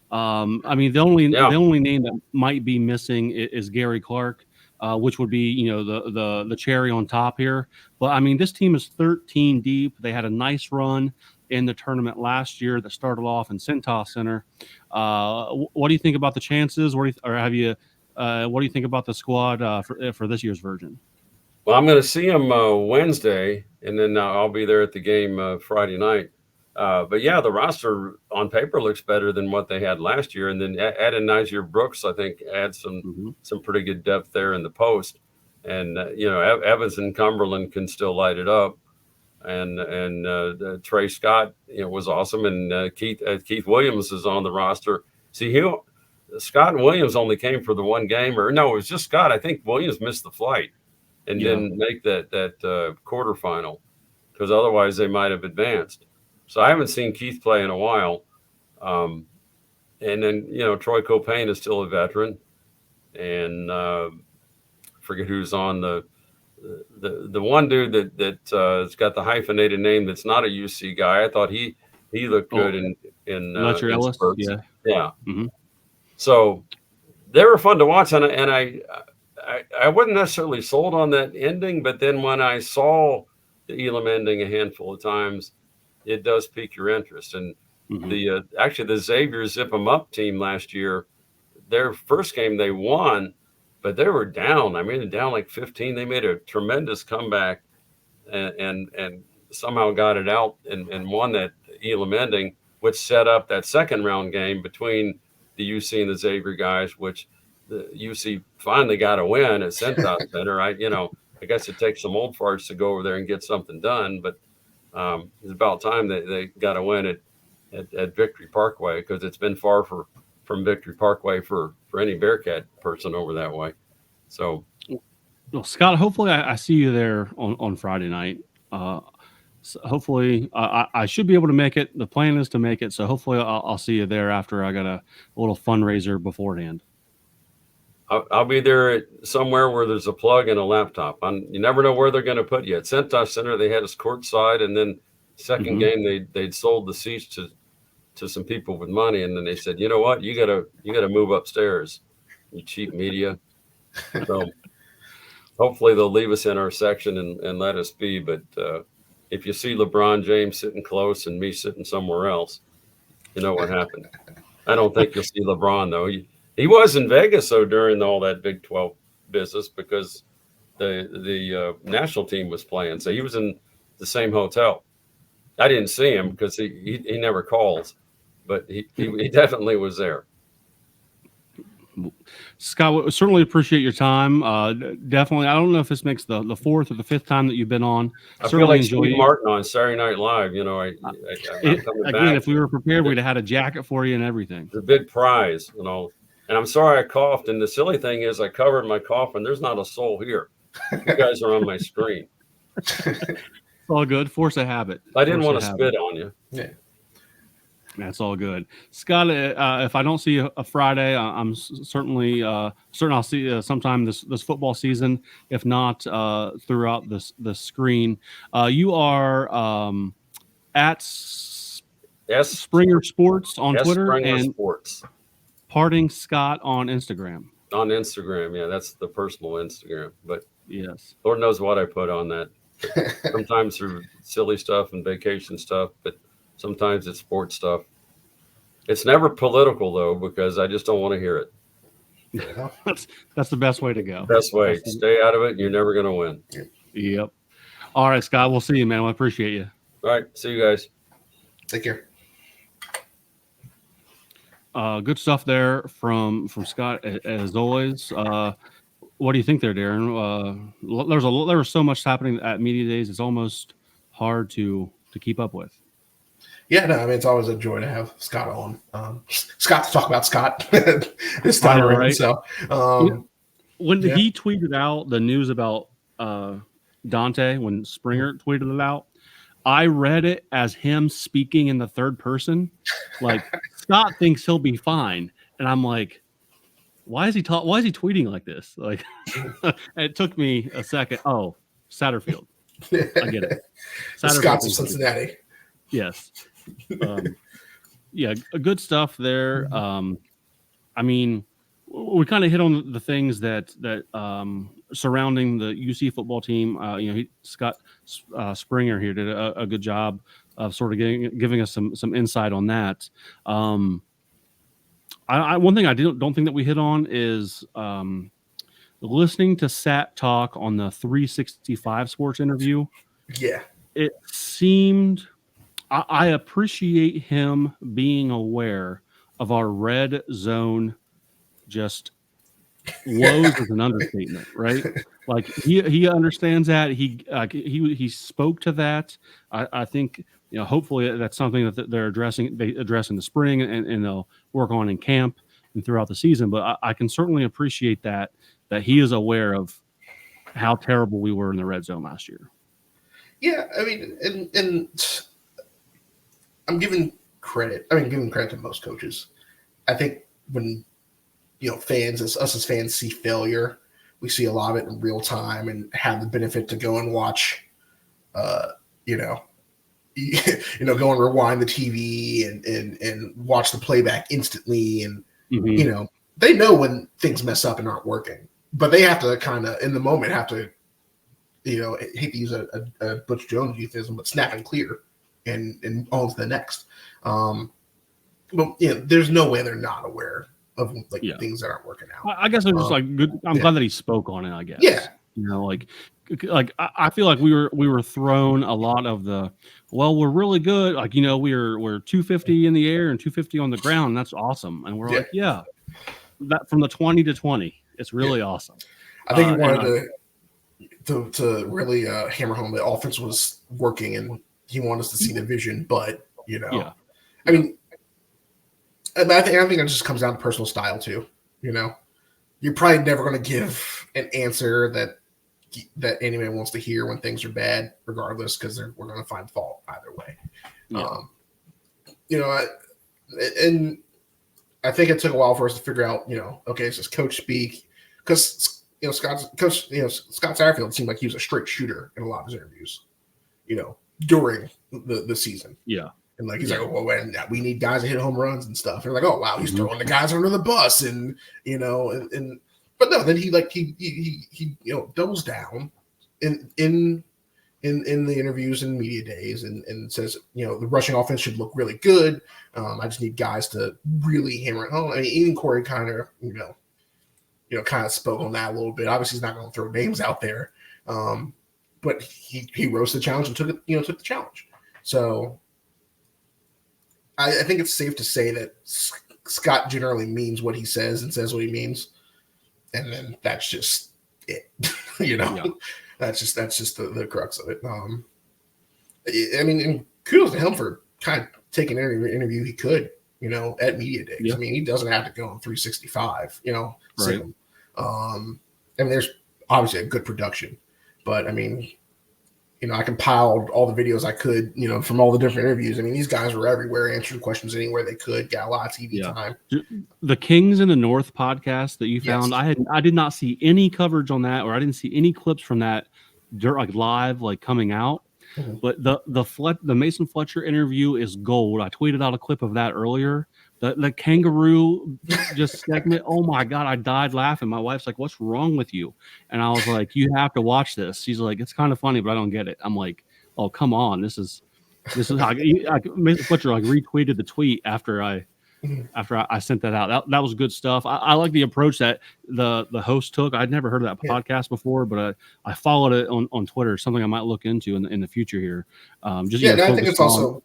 The only name that might be missing is Gary Clark, which would be the cherry on top here. But this team is 13 deep. They had a nice run in the tournament last year that started off in Cintas Center. What do you think about the chances? What do you think about the squad for this year's version? Well, I'm going to see them Wednesday, and then I'll be there at the game Friday night. But yeah, the roster on paper looks better than what they had last year. And then adding Nizier Brooks, I think, adds some pretty good depth there in the post. And Evans and Cumberland can still light it up. And Trey Scott, was awesome. And Keith Williams is on the roster. See, Scott and Williams only came for the one game, or no, it was just Scott. I think Williams missed the flight and didn't make that quarterfinal, because otherwise they might have advanced. So I haven't seen Keith play in a while. And then, Troy Copain is still a veteran. And forget who's on the one dude that's got the hyphenated name that's not a UC guy. I thought he looked good in Fletcher Ellis. Spurts. Yeah. Mm-hmm. So they were fun to watch. And I wasn't necessarily sold on that ending, but then when I saw the Elam ending a handful of times, it does pique your interest. And the Xavier Zip 'em Up team last year, their first game they won, but they were down. Down like 15. They made a tremendous comeback and somehow got it out and won that Elam ending, which set up that second round game between the UC and the Xavier guys, which the UC finally got a win at Cintas Center. I guess it takes some old farts to go over there and get something done, but it's about time that they got a win at Victory Parkway, because it's been far from Victory Parkway for any Bearcat person over that way. So Well, Scott, hopefully I see you there on Friday night. So hopefully I should be able to make it. The plan is to make it. So hopefully I'll see you there after I got a little fundraiser beforehand. I'll be there somewhere where there's a plug and a laptop. You never know where they're going to put you. At Centos Center, they had us courtside, and then second game they'd sold the seats to some people with money, and then they said, you know what, you gotta move upstairs, you cheap media. So hopefully they'll leave us in our section and let us be. But if you see LeBron James sitting close and me sitting somewhere else, you know what happened. I don't think you'll see LeBron though. He was in Vegas though during all that Big 12 business because the national team was playing, so he was in the same hotel. I didn't see him because he never calls, but he definitely was there. Scott, we certainly appreciate your time. Definitely, I don't know if this makes the fourth or the fifth time that you've been on. I feel like Steve Martin on Saturday Night Live. You know, if we were prepared, we'd have had a jacket for you and everything. The big prize, you know. And I'm sorry I coughed. And the silly thing is, I covered my cough, and there's not a soul here. You guys are on my screen. It's all good. Force a habit. I didn't want to spit on you. Yeah. That's all good, Scott. If I don't see you a Friday, I'm certainly certain I'll see you sometime this football season. If not, throughout the screen. You are at Springer Sports on Twitter Springer and Sports. Parting Scott on Instagram. On Instagram, yeah, that's the personal Instagram. But yes, Lord knows what I put on that. Sometimes through silly stuff and vacation stuff, but sometimes it's sports stuff. It's never political though, because I just don't want to hear it. Yeah. That's the best way to go. Best way. Stay out of it, and you're never going to win. Yep. All right, Scott. We'll see you, man. I appreciate you. All right. See you guys. Take care. Good stuff there from Scott as always. What do you think there, Darin? There was so much happening at media days. It's almost hard to keep up with. Yeah, no, I mean, it's always a joy to have Scott on. Scott to talk about Scott this time around. Right. So when he tweeted out the news about Dante, when Springer tweeted it out, I read it as him speaking in the third person. Like, Scott thinks he'll be fine. And I'm like, why is he tweeting like this? Like, it took me a second. Oh, Satterfield. I get it. Scott's of Cincinnati. Yes. Yeah, good stuff there. I mean, we kind of hit on the things that surrounding the UC football team. Scott Springer here did a good job of sort of giving us some insight on that. One thing I don't think that we hit on is listening to Sat talk on the 365 Sports interview. Yeah, it seemed. I appreciate him being aware of our red zone. Just woes is an understatement, right? Like he understands that. He spoke to that. I think hopefully that's something that they're addressing. They address in the spring and they'll work on in camp and throughout the season. But I can certainly appreciate that he is aware of how terrible we were in the red zone last year. Yeah, I mean, and I'm giving credit. I mean, giving credit to most coaches. I think when fans, us as fans, see failure, we see a lot of it in real time and have the benefit to go and watch, go and rewind the TV and watch the playback instantly. And, they know when things mess up and aren't working, but they have to kind of, in the moment, have to, hate to use a Butch Jones euphemism, but snap and clear and on to the next. But there's no way they're not aware of things that aren't working out. I guess I'm just good. I'm glad that he spoke on it. I guess. Yeah. I feel like we were thrown a lot of the. Well, we're really good. Like we're 250 in the air and 250 on the ground. And that's awesome. And we're that from the 20 to 20. It's really awesome. I think he wanted to really hammer home the offense was working, and he wanted us to see the vision. But I mean. I think it just comes down to personal style too. You're probably never going to give an answer that anyone wants to hear when things are bad, regardless, because we're going to find fault either way. Yeah. And I think it took a while for us to figure out, okay, it's just coach speak, because Scott Satterfield seemed like he was a straight shooter in a lot of his interviews, during the season. Yeah. And like he's like, well, we need guys to hit home runs and stuff. And like, oh wow, he's throwing the guys under the bus, and but no, then he doubles down in the interviews and media days and says, the rushing offense should look really good. I just need guys to really hammer it home. I mean, even Corey kind of kind of spoke on that a little bit. Obviously, he's not going to throw names out there, but he rose to the challenge and took the challenge. So I think it's safe to say that Scott generally means what he says and says what he means, and then that's just it. Yeah. That's just the crux of it. I mean, and kudos to him for kind of taking every interview he could, at media days. Yeah. I mean, he doesn't have to go on 365, Right. I mean, there's obviously a good production, but I mean, I compiled all the videos I could, from all the different interviews. I mean, these guys were everywhere, answering questions anywhere they could, got a lot of TV time. The Kings in the North podcast that you found, I did not see any coverage on that, or I didn't see any clips from that live, coming out. Mm-hmm. But the Mason Fletcher interview is gold. I tweeted out a clip of that earlier. The kangaroo just segment. Oh my God, I died laughing. My wife's like, "What's wrong with you?" And I was like, "You have to watch this." She's like, "It's kind of funny, but I don't get it." I'm like, "Oh, come on, this is how Mason Fletcher retweeted the tweet after I sent that out. That was good stuff. I like the approach that the host took. I'd never heard of that podcast before, but I followed it on Twitter. Something I might look into in the future here. I think it's also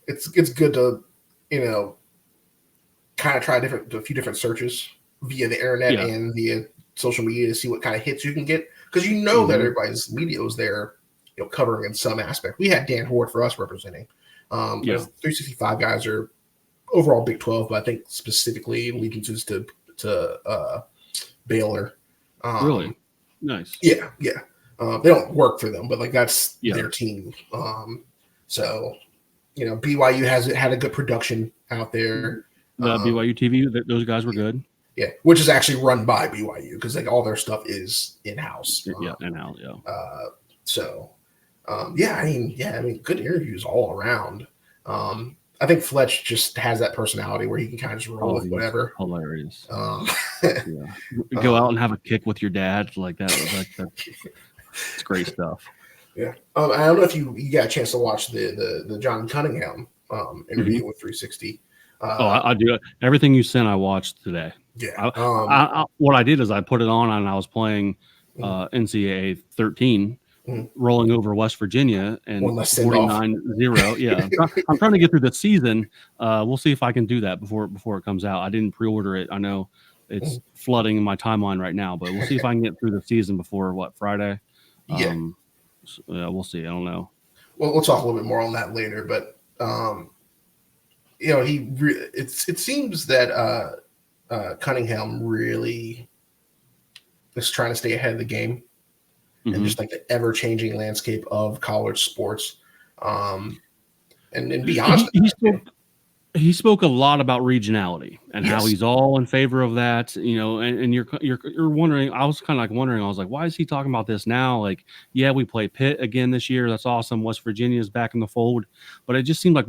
it's good to kind of try a few different searches via the internet and via social media to see what kind of hits you can get, because that everybody's media was there, covering in some aspect. We had Dan Hoard for us representing. 365 guys are overall Big 12, but I think specifically allegiances to Baylor. Really nice. Yeah. They don't work for them, but that's their team. So BYU has had a good production out there. The BYU TV, those guys were good. Yeah, which is actually run by BYU, because all their stuff is in-house. In-house. I mean, good interviews all around. I think Fletch just has that personality where he can kind of just roll with whatever. Hilarious. Go out and have a kick with your dad like that. It's great stuff. Yeah. I don't know if you got a chance to watch the John Cunningham interview with 360. I do. Everything you sent, I watched today. Yeah. What I did is I put it on and I was playing NCAA 13, rolling over West Virginia, and 49-0. Yeah. I'm trying to get through the season. We'll see if I can do that before it comes out. I didn't pre-order it. I know it's flooding in my timeline right now, but we'll see if I can get through the season before Friday. We'll see. I don't know. Well, we'll talk a little bit more on that later, but it seems that Cunningham really is trying to stay ahead of the game, and just the ever-changing landscape of college sports. And be honest, he spoke a lot about regionality and how he's all in favor of that, and you're wondering, I was kind of wondering, I was like, why is he talking about this now? We play Pitt again this year. That's awesome. West Virginia is back in the fold, but it just seemed like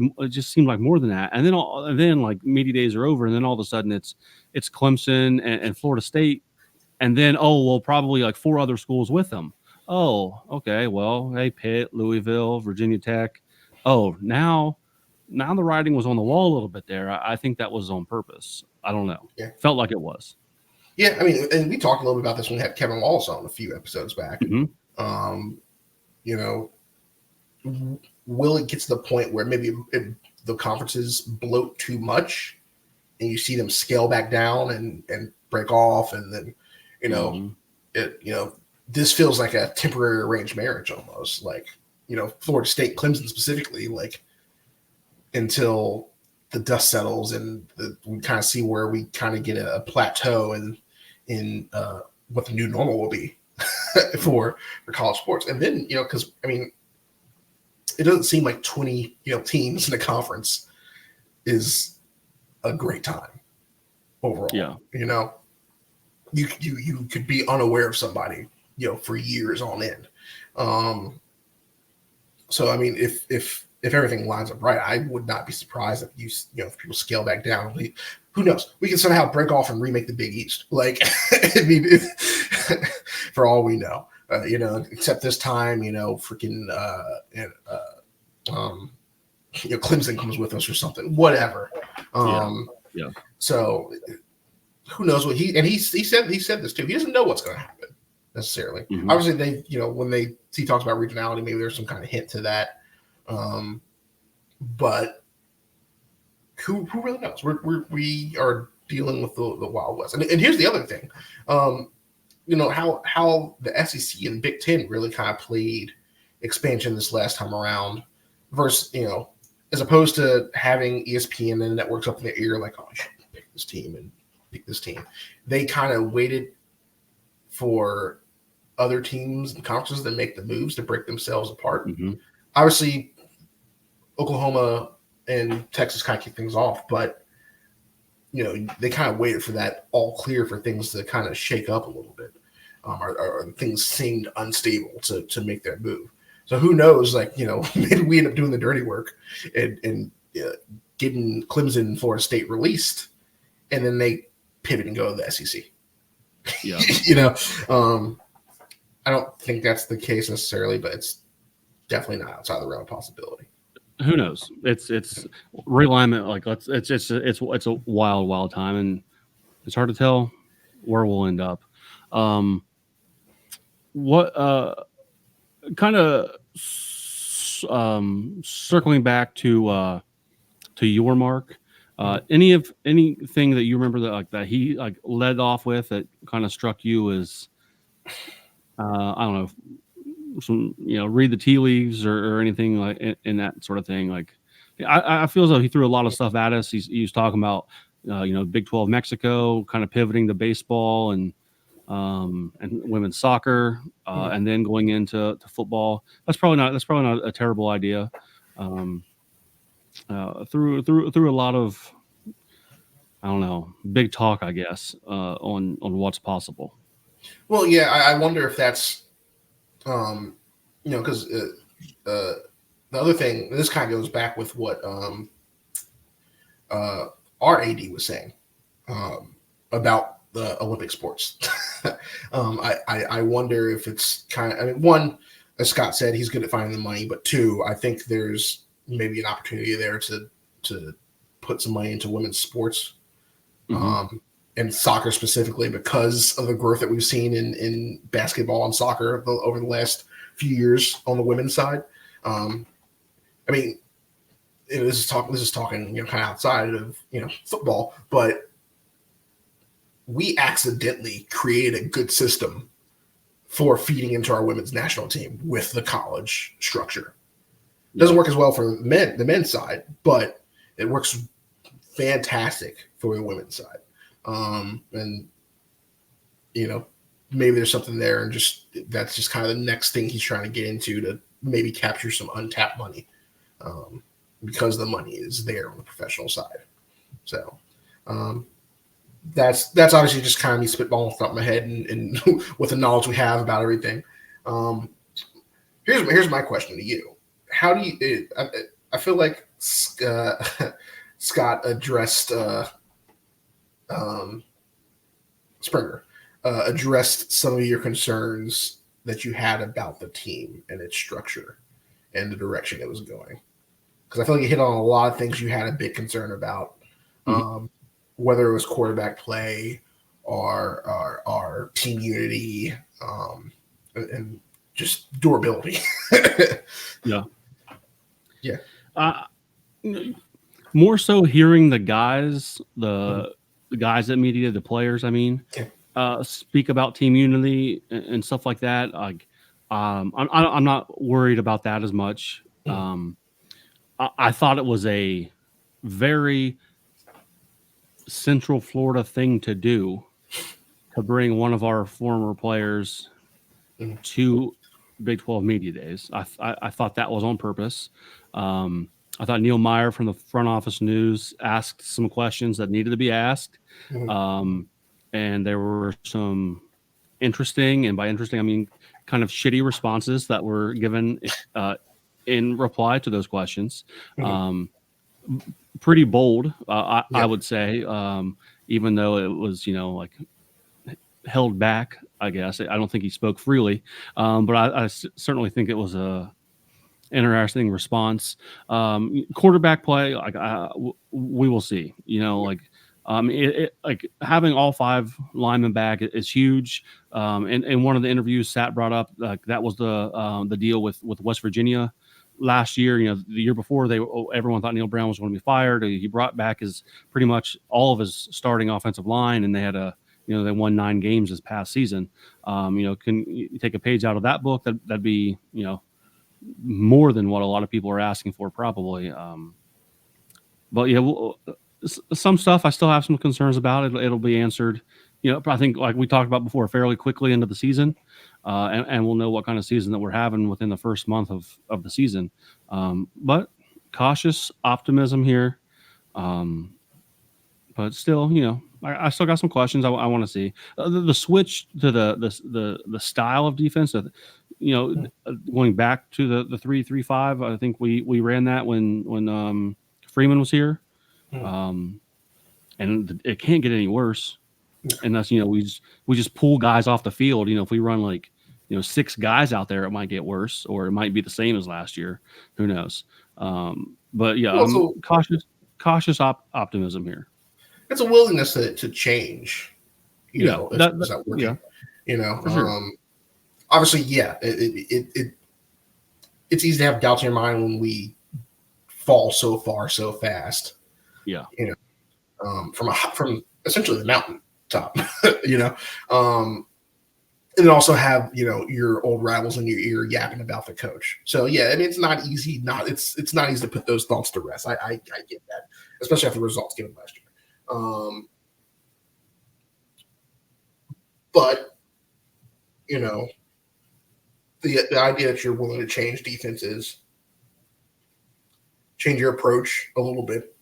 more than that. And then media days are over, and then all of a sudden it's Clemson and Florida State. And then, probably 4 other schools with them. Oh, okay. Well, hey, Pitt, Louisville, Virginia Tech. Oh, now the writing was on the wall a little bit there. I think that was on purpose. I don't know. Yeah. Felt like it was. Yeah, I mean, and we talked a little bit about this when we had Kevin Wallace on a few episodes back. Will it get to the point where maybe the conferences bloat too much and you see them scale back down and break off, and then this feels like a temporary arranged marriage almost, Florida State, Clemson specifically, until the dust settles and we kind of see where we kind of get a plateau in what the new normal will be. for college sports. And then, because I mean, it doesn't seem like 20 teams in the conference is a great time overall. Yeah. You could be unaware of somebody for years on end. So I mean, if everything lines up right, I would not be surprised if people scale back down. Who knows? We can somehow break off and remake the Big East. Like, I mean, for all we know, except this time, freaking, Clemson comes with us or something, whatever. Yeah. So who knows what he said this too. He doesn't know what's going to happen necessarily. Mm-hmm. Obviously, when he talks about regionality, maybe there's some kind of hint to that. But who really knows? We are dealing with the Wild West, and here's the other thing. How the SEC and Big Ten really kind of played expansion this last time around, versus as opposed to having ESPN and the networks up in the ear like, oh, you should pick this team and pick this team. They kind of waited for other teams and conferences that make the moves to break themselves apart. Mm-hmm. Obviously, Oklahoma and Texas kind of kick things off, but they kind of waited for that all clear for things to kind of shake up a little bit, or things seemed unstable to make that move. So who knows? Like maybe we end up doing the dirty work and getting Clemson and Florida State released, and then they pivot and go to the SEC. Yeah. I don't think that's the case necessarily, but it's definitely not outside the realm of possibility. Who knows? It's realignment. Like it's a wild time, and it's hard to tell where we'll end up. What kind of circling back to your mark. Anything that you remember that he led off with that kind of struck you as I don't know, some read the tea leaves or anything like in that sort of thing. Like I feel as though he threw a lot of stuff at us. He was talking about Big 12 Mexico, kind of pivoting to baseball and women's soccer, and then going into football. That's probably not a terrible idea. Through a lot of, I don't know, big talk, I guess, on what's possible. Well, yeah, I wonder if that's, because the other thing, this kind of goes back with what our AD was saying about the Olympic sports. I wonder if it's kind of, I mean, one, as Scott said, he's good at finding the money, but two, I think there's maybe an opportunity there to put some money into women's sports, and soccer specifically, because of the growth that we've seen in basketball and soccer over the last few years on the women's side. I mean, this is talking kind of outside of football, but we accidentally created a good system for feeding into our women's national team with the college structure. It doesn't work as well for the men's side, but it works fantastic for the women's side. And maybe there's something there, and that's just kind of the next thing he's trying to get into, to maybe capture some untapped money, because the money is there on the professional side. So that's obviously just kind of me spitballing off the top of my head and with the knowledge we have about everything. Here's my question to you. How do you? I feel like Scott addressed Springer addressed some of your concerns that you had about the team and its structure and the direction it was going. Because I feel like you hit on a lot of things you had a big concern about, whether it was quarterback play or team unity, and just durability. Yeah. Yeah. More so hearing the guys, the guys at media, the players, I mean, speak about team unity and stuff like that. Like, I'm not worried about that as much. I thought it was a very Central Florida thing to do, to bring one of our former players 2 Big 12 media days. I thought that was on purpose. I thought Neil Meyer from the front office news asked some questions that needed to be asked. And there were some interesting, and by interesting, I mean kind of shitty responses that were given in reply to those questions. Pretty bold, I would say, even though it was, like held back, I guess. I don't think he spoke freely, but I certainly think it was a interesting response. Quarterback play, we will see. Like having all 5 linemen back is huge. And one of the interviews Sat brought up, that was the deal with West Virginia last year. The year before, everyone thought Neil Brown was going to be fired. He brought back pretty much all of his starting offensive line, and they had they won 9 games this past season. Can you take a page out of that book? That'd be more than what a lot of people are asking for, probably. But yeah, some stuff I still have some concerns about. It'll be answered. I think, like we talked about before, fairly quickly into the season, and we'll know what kind of season that we're having within the first month of the season. But cautious optimism here. But still, I still got some questions I want to see. The switch to the style of defense, going back to the 3-3-5. I think we ran that when Freeman was here, and it can't get any worse. And that's we just pull guys off the field. If we run 6 guys out there, it might get worse, or it might be the same as last year. Who knows? But yeah, also, cautious optimism here. It's a willingness to change. Is that working? Yeah. For sure. Obviously, yeah. It's easy to have doubts in your mind when we fall so far so fast. Yeah. From essentially the mountain top. And then also have your old rivals in your ear yapping about the coach. So yeah, I mean, it's not easy. It's not easy to put those thoughts to rest. I get that, especially after the results given last year. But the idea that you're willing to change defenses, change your approach a little bit,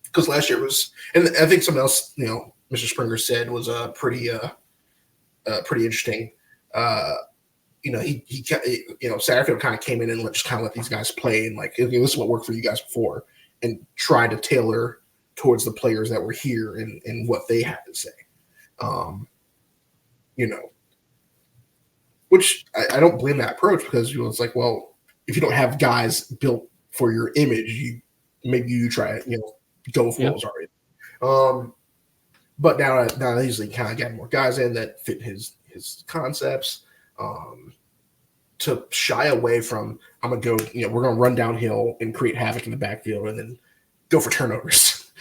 because last year was, and I think something else Mr. Springer said was pretty interesting. He Satterfield kind of came in and just kind of let these guys play and this is what worked for you guys before, and tried to tailor towards the players that were here and what they had to say. Which I don't blame that approach, because it's like, well, if you don't have guys built for your image, maybe you try go with what was already. But now that he's kind of getting more guys in that fit his concepts, to shy away from, I'm gonna go, we're gonna run downhill and create havoc in the backfield and then go for turnovers.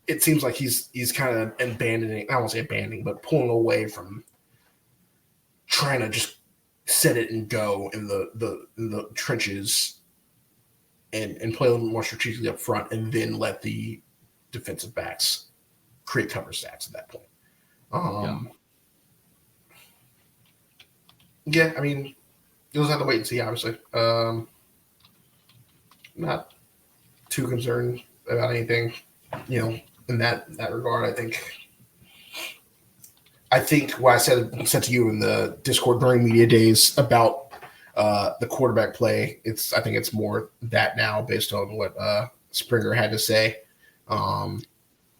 It seems like he's kind of abandoning, I won't say abandoning, but pulling away from trying to just set it and go in the trenches and play a little more strategically up front, and then let the defensive backs create cover sacks at that point. Yeah, I mean, you'll just have to wait and see, obviously. Not too concerned about anything, in that regard. I think what I said to you in the Discord during media days about the quarterback play, I think it's more that now based on what Springer had to say.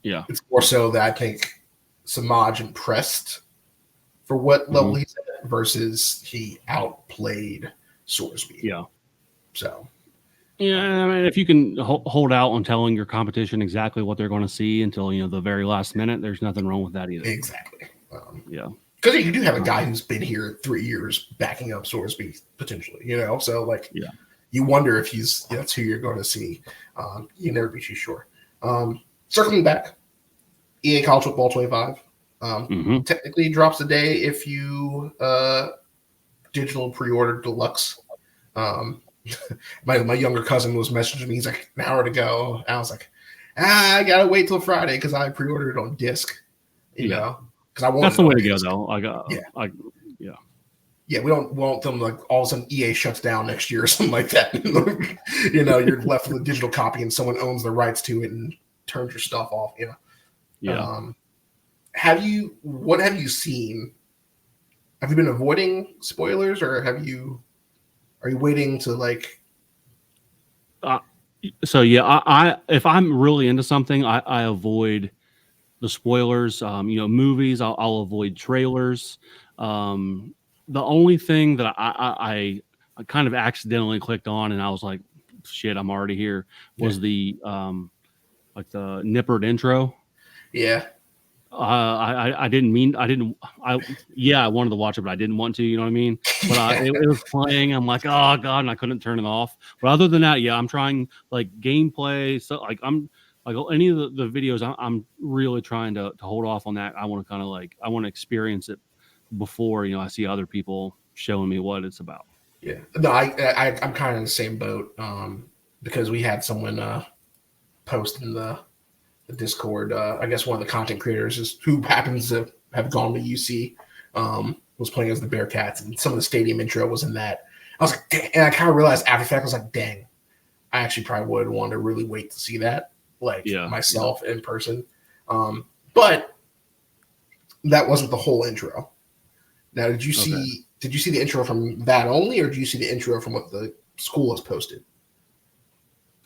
It's more so that I think Samaj impressed for what level he's at versus he outplayed Sorsby. Yeah. So. Yeah, I mean, if you can hold out on telling your competition exactly what they're going to see until the very last minute, there's nothing wrong with that either. Exactly. Because you do have a guy who's been here 3 years backing up Sorsby potentially. So you wonder if that's who you're going to see. You never be too sure. Circling back, EA College Football 25 technically drops today if you digital pre-order deluxe. My younger cousin was messaging me. He's like, an hour to go. I was like, I gotta wait till Friday because I pre-ordered it on disc. Because because I want. That's the way to go, though. Yeah, we don't want them like all of a sudden EA shuts down next year or something like that. You know, you're left with a digital copy and someone owns the rights to it and turns your stuff off. You know. Yeah. What have you seen? Have you been avoiding spoilers, or are you waiting to like? So yeah, I if I'm really into something, I avoid the spoilers. Movies, I'll avoid trailers. The only thing that I kind of accidentally clicked on and I was like, shit, I'm already here, was the like the nippered intro. Yeah. I wanted to watch it, but I didn't want to, you know what I mean? But it was playing. I'm like, oh God, and I couldn't turn it off. But other than that, yeah, I'm trying like gameplay. So like I'm like any of the videos, I'm really trying to hold off on that. I want to kind of like, I want to experience it before, I see other people showing me what it's about. Yeah. No, I'm kind of in the same boat because we had someone post in the Discord. I guess one of the content creators who happens to have gone to UC was playing as the Bearcats, and some of the stadium intro was in that. I was like, dang, and I kind of realized after the fact, I was like, dang, I actually probably would want to really wait to see that, myself in person. But that wasn't the whole intro. Now, did you see the intro from that only, or did you see the intro from what the school has posted?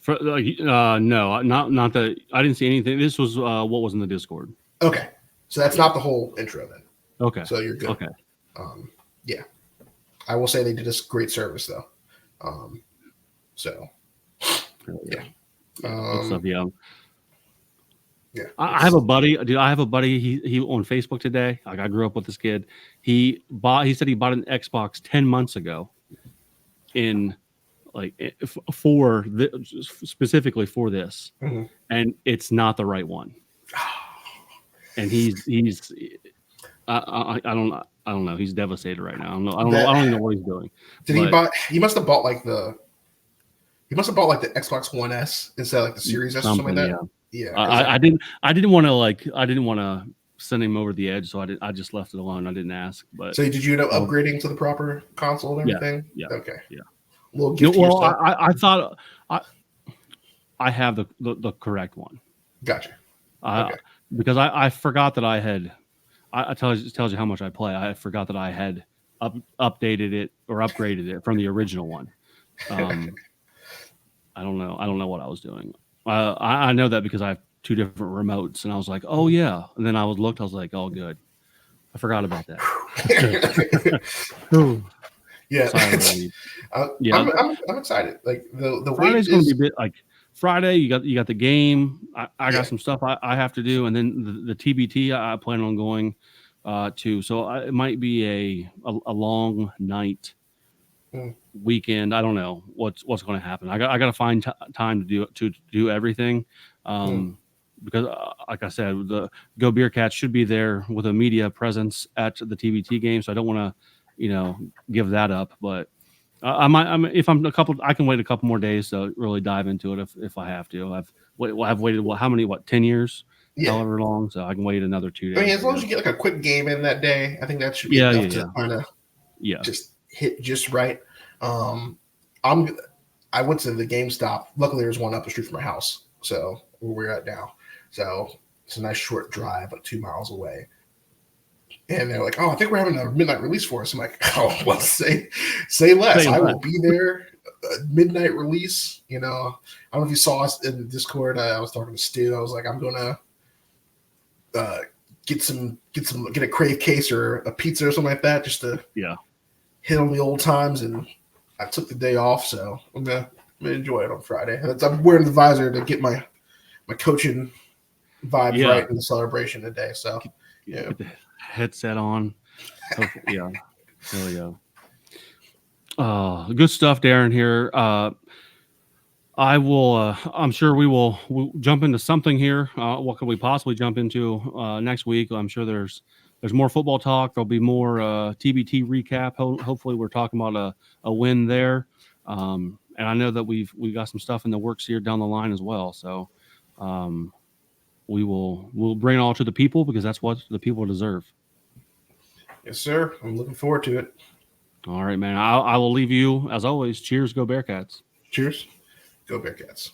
No, not that. I didn't see anything. This was what was in the Discord. Okay, so that's not the whole intro then. Okay, so you're good. Okay, yeah, I will say they did us great service though. Yeah. Yeah. I have a buddy, dude. I have a buddy. He on Facebook today. Like I grew up with this kid. He said he bought an Xbox 10 months ago. Specifically for this, and it's not the right one. And he's I don't know. He's devastated right now. I don't even know what he's doing. He must have bought like the Xbox One S instead of like the Series S or something like that. Yeah. I didn't want to send him over the edge, so I just left it alone. I didn't ask. But so did you end up upgrading to the proper console and everything? Yeah. Okay. Yeah. Well, I thought I have the correct one. Gotcha. Okay. Because I forgot that I had. It tells you how much I play. I forgot that I had updated it or upgraded it from the original one. I don't know what I was doing. I know that because I have two different remotes, and I was like, oh yeah. And then I was like, oh good. I forgot about that. Yeah. Sorry, I'm excited. Like the Friday's going to be a bit like Friday. You got the game. I got some stuff I have to do, and then the TBT I plan on going to. So it might be a long night weekend. I don't know what's going to happen. I got to find time to do everything. Because like I said, the GoBeercats should be there with a media presence at the TBT game. So I don't want to, give that up, but I can wait a couple more days to really dive into it if I have to. I've waited 10 years, however long, so I can wait another 2 days. I mean, as long as you get like a quick game in that day, I think that should be enough to kind of just hit just right. I went to the GameStop. Luckily, there's one up the street from my house, so where we're at now. So it's a nice short drive, like 2 miles away. And they're like, "Oh, I think we're having a midnight release for us." I'm like, "Oh, well, say less. I will be there. Midnight release." I don't know if you saw us in Discord. I was talking to Stu. I was like, "I'm gonna get a Crave case or a pizza or something like that, just to hit on the old times." And I took the day off, so I'm gonna enjoy it on Friday. I'm wearing the visor to get my coaching vibes right in the celebration today. So get the headset on. Yeah. There we go. Good stuff, Darin here. I'm sure we'll jump into something here. What could we possibly jump into next week? I'm sure there's more football talk. There'll be more TBT recap. Hopefully we're talking about a win there. And I know that we've got some stuff in the works here down the line as well. So we'll bring it all to the people because that's what the people deserve. Yes, sir. I'm looking forward to it. All right, man. I will leave you as always. Cheers, go Bearcats. Cheers. Go Bearcats.